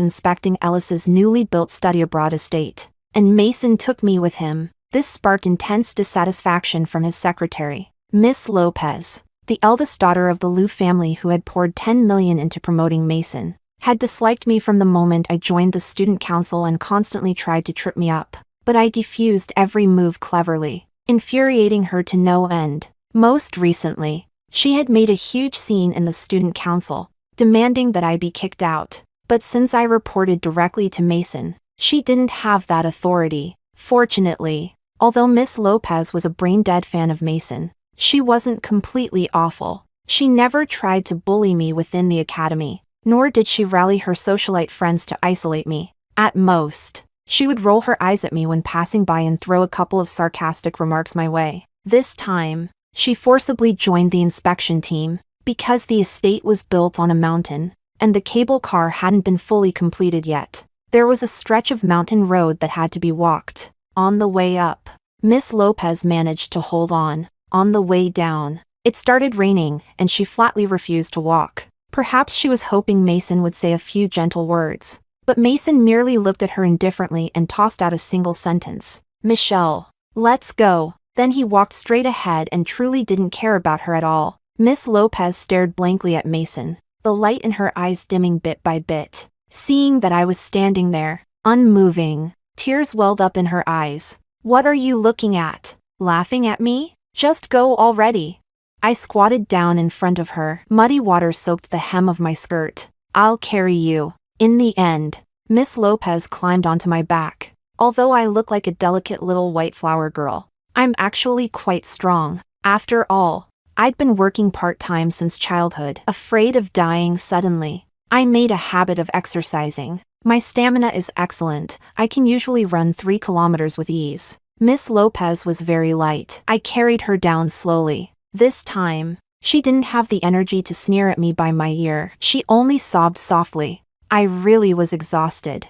inspecting Ellis's newly built study abroad estate, and Mason took me with him. This sparked intense dissatisfaction from his secretary, Miss Lopez. The eldest daughter of the Liu family who had poured 10 million into promoting Mason, had disliked me from the moment I joined the student council and constantly tried to trip me up. But I defused every move cleverly, infuriating her to no end. Most recently, she had made a huge scene in the student council, demanding that I be kicked out. But since I reported directly to Mason, she didn't have that authority. Fortunately, although Miss Lopez was a brain-dead fan of Mason, she wasn't completely awful. She never tried to bully me within the academy, nor did she rally her socialite friends to isolate me. At most, she would roll her eyes at me when passing by and throw a couple of sarcastic remarks my way. This time, she forcibly joined the inspection team, because the estate was built on a mountain, and the cable car hadn't been fully completed yet. There was a stretch of mountain road that had to be walked. On the way up, Miss Lopez managed to hold on. On the way down, it started raining, and she flatly refused to walk. Perhaps she was hoping Mason would say a few gentle words. But Mason merely looked at her indifferently and tossed out a single sentence. "Michelle, let's go." Then he walked straight ahead and truly didn't care about her at all. Miss Lopez stared blankly at Mason, the light in her eyes dimming bit by bit. Seeing that I was standing there, unmoving, tears welled up in her eyes. "What are you looking at? Laughing at me? Just go already." I squatted down in front of her. Muddy water soaked the hem of my skirt. "I'll carry you." In the end, Miss Lopez climbed onto my back. Although I look like a delicate little white flower girl, I'm actually quite strong. After all, I'd been working part-time since childhood. Afraid of dying suddenly, I made a habit of exercising. My stamina is excellent. I can usually run 3 kilometers with ease. Miss Lopez was very light. I carried her down slowly. This time, she didn't have the energy to sneer at me by my ear. She only sobbed softly. I really was exhausted.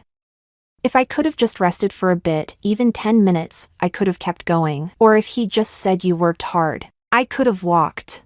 If I could have just rested for a bit, even 10 minutes, I could have kept going. Or if he just said you worked hard, I could have walked.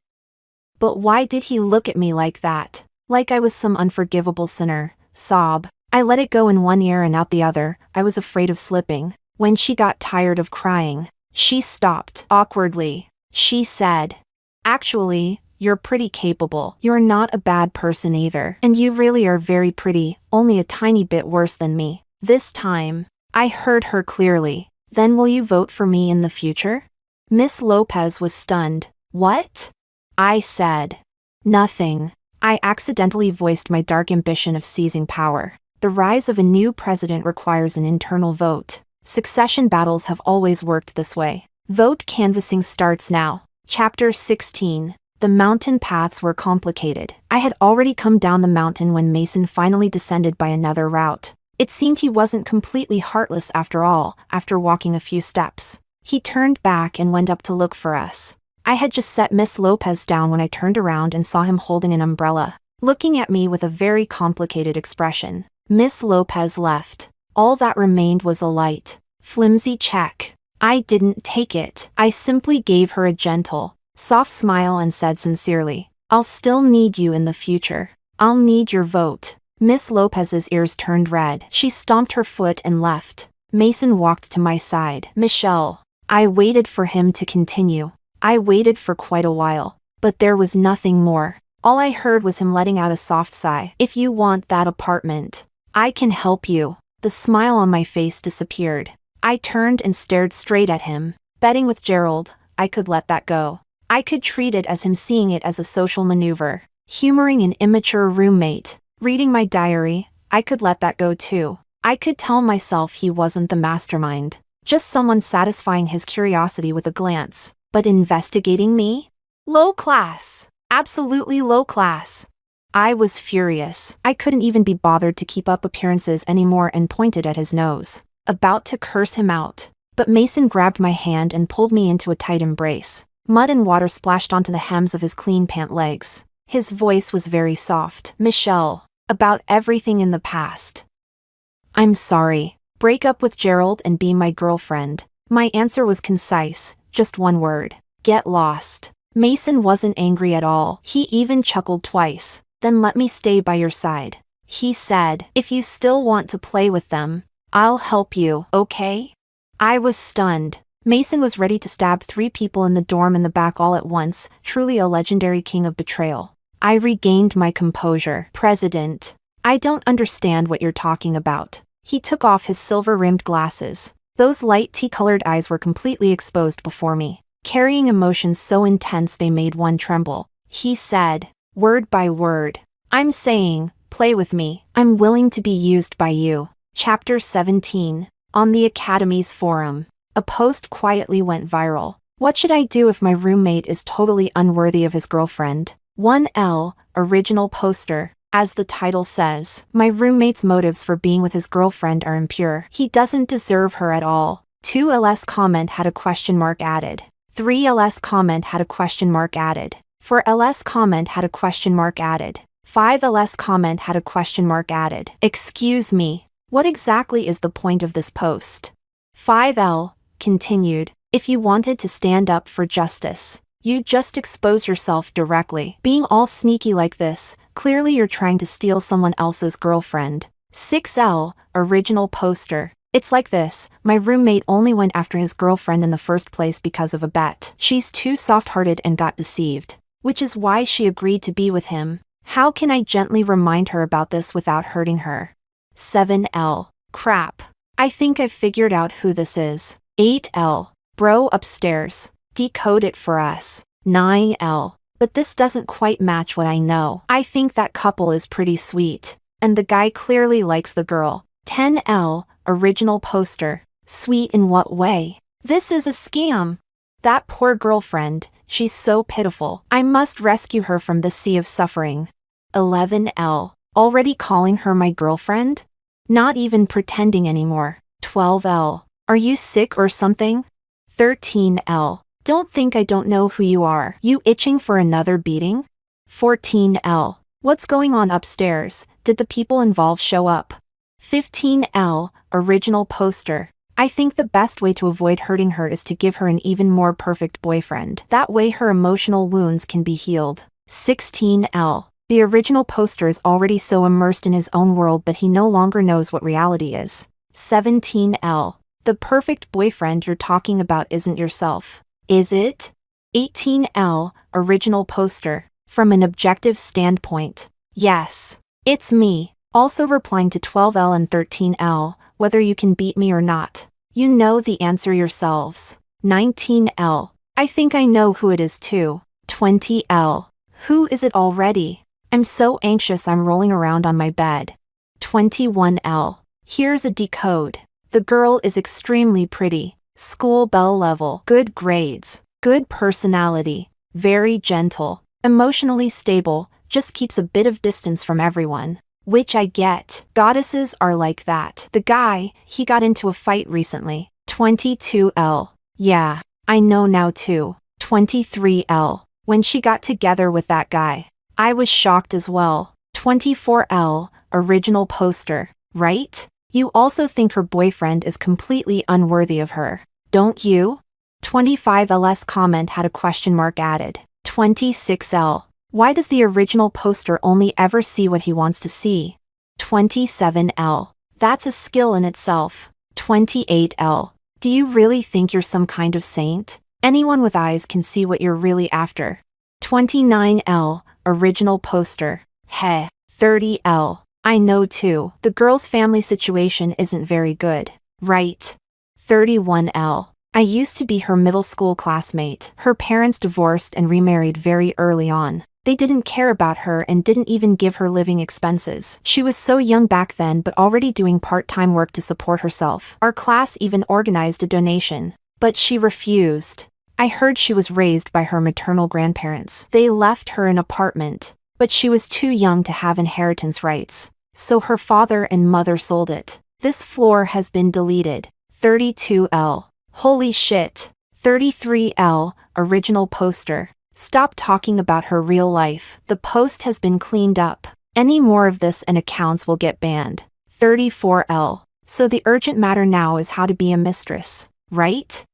But why did he look at me like that? Like I was some unforgivable sinner. Sob. I let it go in one ear and out the other. I was afraid of slipping. When she got tired of crying, she stopped. Awkwardly, she said, "Actually, you're pretty capable. You're not a bad person either. And you really are very pretty, only a tiny bit worse than me." This time, I heard her clearly. "Then will you vote for me in the future?" Miss Lopez was stunned. "What?" I said. "Nothing." I accidentally voiced my dark ambition of seizing power. The rise of a new president requires an internal vote. Succession battles have always worked this way. Vote canvassing starts now. Chapter 16. The mountain paths were complicated. I had already come down the mountain when Mason finally descended by another route. It seemed he wasn't completely heartless after all. After walking a few steps, he turned back and went up to look for us. I had just set Miss Lopez down when I turned around and saw him holding an umbrella, looking at me with a very complicated expression. Miss Lopez left. All that remained was a light, flimsy check. I didn't take it. I simply gave her a gentle, soft smile and said sincerely, "I'll still need you in the future. I'll need your vote." Miss Lopez's ears turned red. She stomped her foot and left. Mason walked to my side. "Michelle." I waited for him to continue. I waited for quite a while, but there was nothing more. All I heard was him letting out a soft sigh. "If you want that apartment, I can help you." The smile on my face disappeared. I turned and stared straight at him. Betting with Gerald, I could let that go. I could treat it as him seeing it as a social maneuver. Humoring an immature roommate. Reading my diary, I could let that go too. I could tell myself he wasn't the mastermind. Just someone satisfying his curiosity with a glance. But investigating me? Low class. Absolutely low class. I was furious. I couldn't even be bothered to keep up appearances anymore and pointed at his nose, about to curse him out. But Mason grabbed my hand and pulled me into a tight embrace. Mud and water splashed onto the hems of his clean pant legs. His voice was very soft. "Michelle, about everything in the past. I'm sorry. Break up with Gerald and be my girlfriend." My answer was concise, just one word. "Get lost." Mason wasn't angry at all. He even chuckled twice. "Then let me stay by your side," he said. "If you still want to play with them, I'll help you, okay?" I was stunned. Mason was ready to stab 3 people in the dorm in the back all at once, truly a legendary king of betrayal. I regained my composure. President. I don't understand what you're talking about. He took off his silver-rimmed glasses. Those light tea-colored eyes were completely exposed before me, carrying emotions so intense they made one tremble. He said, word by word, I'm saying, play with me. I'm willing to be used by you. Chapter 17. On the Academy's forum. A post quietly went viral. What should I do if my roommate is totally unworthy of his girlfriend? 1L, original poster. As the title says, my roommate's motives for being with his girlfriend are impure. He doesn't deserve her at all. 2LS comment had a question mark added. 3LS comment had a question mark added. 4LS comment had a question mark added. 5LS comment had a question mark added. Excuse me, what exactly is the point of this post? 5L continued, if you wanted to stand up for justice, you'd just expose yourself directly. Being all sneaky like this, clearly you're trying to steal someone else's girlfriend. 6L, original poster. It's like this, my roommate only went after his girlfriend in the first place because of a bet. She's too soft-hearted and got deceived, which is why she agreed to be with him. How can I gently remind her about this without hurting her? 7L, crap. I think I've figured out who this is. 8L, bro upstairs. Decode it for us. 9L, but this doesn't quite match what I know. I think that couple is pretty sweet, and the guy clearly likes the girl. 10L, original poster. Sweet in what way? This is a scam. That poor girlfriend, she's so pitiful. I must rescue her from this sea of suffering. 11L, already calling her my girlfriend? Not even pretending anymore. 12L, are you sick or something? 13L, don't think I don't know who you are. You itching for another beating? 14L, what's going on upstairs? Did the people involved show up? 15L, original poster. I think the best way to avoid hurting her is to give her an even more perfect boyfriend. That way her emotional wounds can be healed. 16L, the original poster is already so immersed in his own world that he no longer knows what reality is. 17L, the perfect boyfriend you're talking about isn't yourself, is it? 18L, original poster. From an objective standpoint, yes, it's me. Also replying to 12L and 13L, whether you can beat me or not. You know the answer yourselves. 19L, I think I know who it is too. 20L, who is it already? I'm so anxious I'm rolling around on my bed. 21L, here's a decode. The girl is extremely pretty, school belle level, good grades, good personality, very gentle, emotionally stable, just keeps a bit of distance from everyone. Which I get. Goddesses are like that. The guy, he got into a fight recently. 22L, yeah, I know now too. 23L, when she got together with that guy, I was shocked as well. 24L, original poster, right? You also think her boyfriend is completely unworthy of her, don't you? 25LS comment had a question mark added. 26L, why does the original poster only ever see what he wants to see? 27L, that's a skill in itself. 28L, do you really think you're some kind of saint? Anyone with eyes can see what you're really after. 29L, original poster. Heh. 30L, I know too. The girl's family situation isn't very good, right? 31L, I used to be her middle school classmate. Her parents divorced and remarried very early on. They didn't care about her and didn't even give her living expenses. She was so young back then but already doing part-time work to support herself. Our class even organized a donation, but she refused. I heard she was raised by her maternal grandparents. They left her an apartment, but she was too young to have inheritance rights, so her father and mother sold it. This floor has been deleted. 32L, holy shit. 33L, original poster. Stop talking about her real life. The post has been cleaned up. Any more of this and accounts will get banned. 34L. So the urgent matter now is how to be a mistress, right?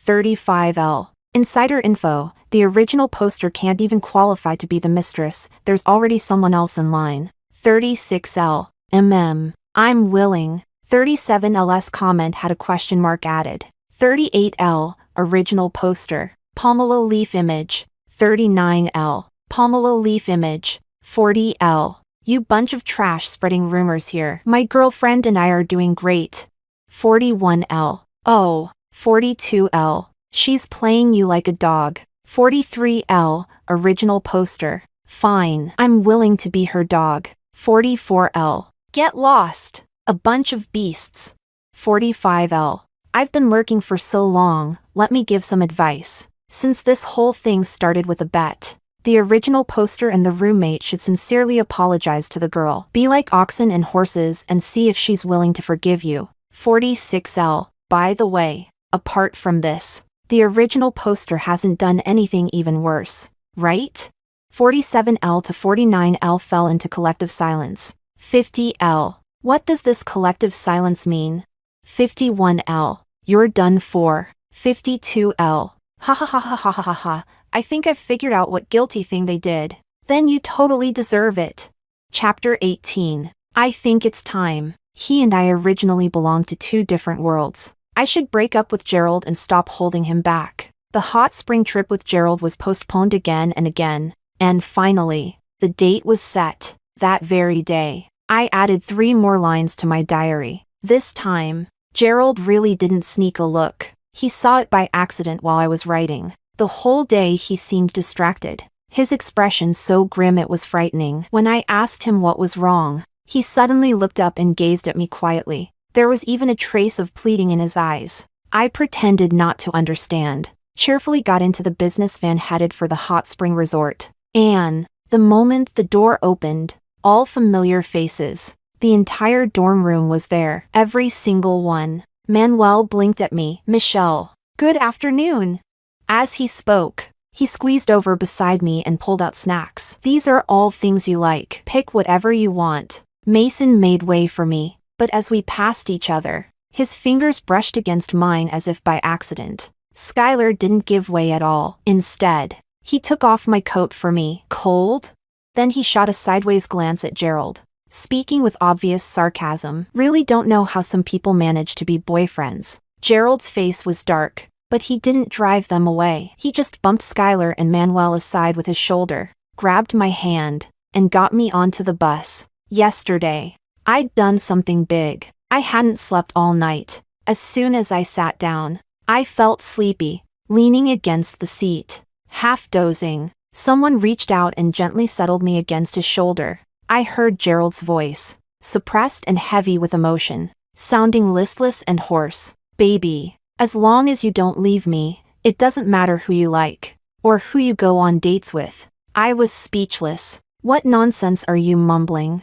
35L. Insider info. The original poster can't even qualify to be the mistress. There's already someone else in line. 36L. I'm willing. 37LS comment had a question mark added. 38L, original poster. Pomelo leaf image, 39L. Pomelo leaf image, 40L. You bunch of trash spreading rumors here. My girlfriend and I are doing great. 41L. Oh, 42L. She's playing you like a dog. 43L. Original poster. Fine, I'm willing to be her dog. 44L. Get lost. A bunch of beasts. 45L. I've been lurking for so long, let me give some advice. Since this whole thing started with a bet, the original poster and the roommate should sincerely apologize to the girl. Be like oxen and horses and see if she's willing to forgive you. 46L. By the way, apart from this, the original poster hasn't done anything even worse, right? 47L to 49L fell into collective silence. 50L. What does this collective silence mean? 51L. You're done for. 52L. Ha ha ha ha ha ha ha ha. I think I've figured out what guilty thing they did. Then you totally deserve it. Chapter 18. I think it's time. He and I originally belonged to two different worlds. I should break up with Gerald and stop holding him back. The hot spring trip with Gerald was postponed again and again. And finally, the date was set. That very day, I added 3 more lines to my diary. This time, Gerald really didn't sneak a look. He saw it by accident while I was writing. The whole day he seemed distracted. His expression so grim it was frightening. When I asked him what was wrong, he suddenly looked up and gazed at me quietly. There was even a trace of pleading in his eyes. I pretended not to understand, cheerfully got into the business van headed for the hot spring resort. And the moment the door opened, all familiar faces. The entire dorm room was there, every single one. Manuel blinked at me. Michelle, good afternoon. As he spoke, he squeezed over beside me and pulled out snacks. These are all things you like. Pick whatever you want. Mason made way for me, but as we passed each other, his fingers brushed against mine as if by accident. Skylar didn't give way at all. Instead, he took off my coat for me. Cold? Then he shot a sideways glance at Gerald, speaking with obvious sarcasm. Really don't know how some people manage to be boyfriends. Gerald's face was dark, but he didn't drive them away. He just bumped Skylar and Manuel aside with his shoulder, grabbed my hand, and got me onto the bus. Yesterday, I'd done something big. I hadn't slept all night. As soon as I sat down, I felt sleepy, leaning against the seat, half dozing. Someone reached out and gently settled me against his shoulder. I heard Gerald's voice, suppressed and heavy with emotion, sounding listless and hoarse. Baby, as long as you don't leave me, it doesn't matter who you like, or who you go on dates with. I was speechless. What nonsense are you mumbling?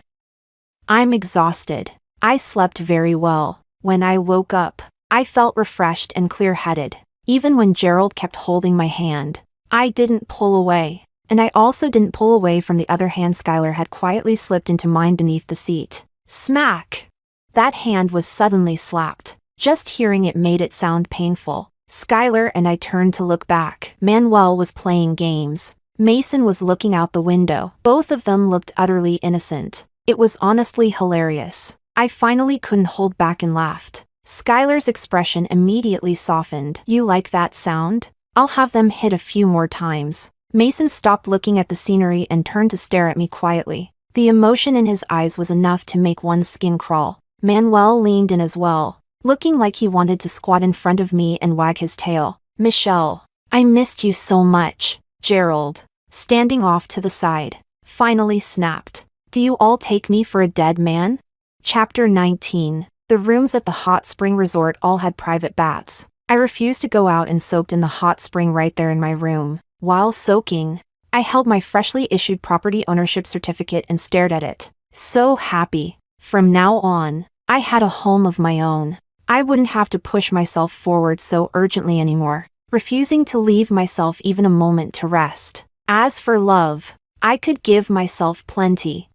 I'm exhausted. I slept very well. When I woke up, I felt refreshed and clear-headed. Even when Gerald kept holding my hand, I didn't pull away. And I also didn't pull away from the other hand Skylar had quietly slipped into mine beneath the seat. Smack! That hand was suddenly slapped. Just hearing it made it sound painful. Skylar and I turned to look back. Manuel was playing games. Mason was looking out the window. Both of them looked utterly innocent. It was honestly hilarious. I finally couldn't hold back and laughed. Skylar's expression immediately softened. You like that sound? I'll have them hit a few more times. Mason stopped looking at the scenery and turned to stare at me quietly. The emotion in his eyes was enough to make one's skin crawl. Manuel leaned in as well, looking like he wanted to squat in front of me and wag his tail. Michelle, I missed you so much. Gerald, standing off to the side, finally snapped. Do you all take me for a dead man? Chapter 19. The rooms at the hot spring resort all had private baths. I refused to go out and soaked in the hot spring right there in my room. While soaking, I held my freshly issued property ownership certificate and stared at it. So happy. From now on, I had a home of my own. I wouldn't have to push myself forward so urgently anymore, refusing to leave myself even a moment to rest. As for love, I could give myself plenty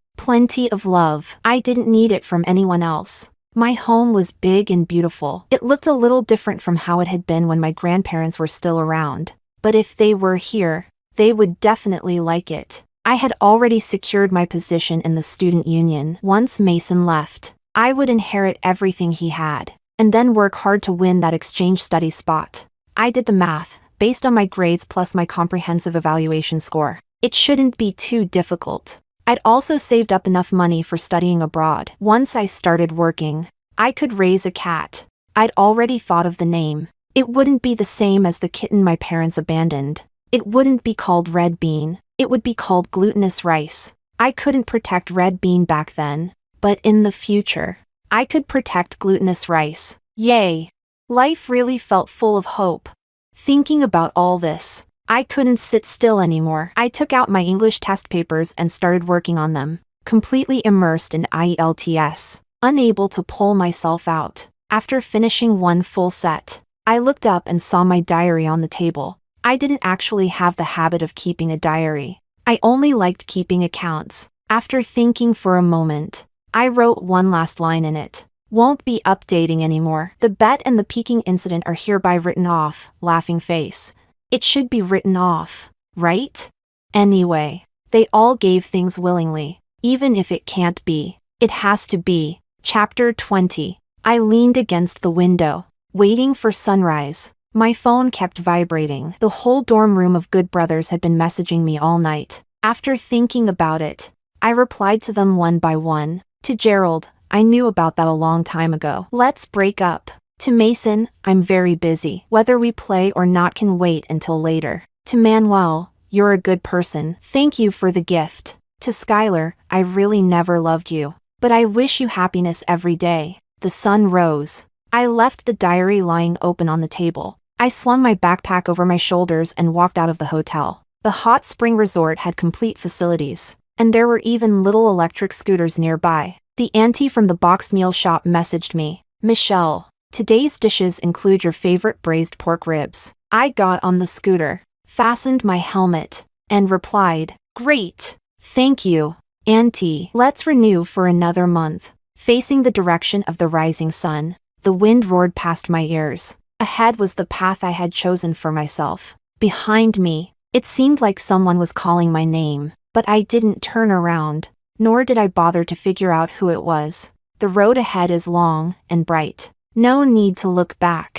of love. I didn't need it from anyone else. My home was big and beautiful. It looked a little different from how it had been when my grandparents were still around. But if they were here, they would definitely like it. I had already secured my position in the student union. Once Mason left, I would inherit everything he had, and then work hard to win that exchange study spot. I did the math, based on my grades plus my comprehensive evaluation score. It shouldn't be too difficult. I'd also saved up enough money for studying abroad. Once I started working, I could raise a cat. I'd already thought of the name. It wouldn't be the same as the kitten my parents abandoned. It wouldn't be called Red Bean. It would be called Glutinous Rice. I couldn't protect Red Bean back then, but in the future, I could protect Glutinous Rice. Yay! Life really felt full of hope. Thinking about all this, I couldn't sit still anymore. I took out my English test papers and started working on them, completely immersed in IELTS, unable to pull myself out. After finishing one full set, I looked up and saw my diary on the table. I didn't actually have the habit of keeping a diary. I only liked keeping accounts. After thinking for a moment, I wrote one last line in it. Won't be updating anymore. The bet and the peeking incident are hereby written off, laughing face. It should be written off, right? Anyway, they all gave things willingly. Even if it can't be, it has to be. Chapter 20. I leaned against the window, waiting for sunrise. My phone kept vibrating. The whole dorm room of good brothers had been messaging me all night. After thinking about it, I replied to them one by one. To Gerald, I knew about that a long time ago. Let's break up. To Mason, I'm very busy. Whether we play or not can wait until later. To Manuel, you're a good person. Thank you for the gift. To Skylar, I really never loved you, but I wish you happiness every day. The sun rose. I left the diary lying open on the table. I slung my backpack over my shoulders and walked out of the hotel. The hot spring resort had complete facilities, and there were even little electric scooters nearby. The auntie from the boxed meal shop messaged me. Michelle, today's dishes include your favorite braised pork ribs. I got on the scooter, fastened my helmet, and replied, Great! Thank you, auntie. Let's renew for another month. Facing the direction of the rising sun, the wind roared past my ears. Ahead was the path I had chosen for myself. Behind me, it seemed like someone was calling my name, but I didn't turn around, nor did I bother to figure out who it was. The road ahead is long and bright. No need to look back.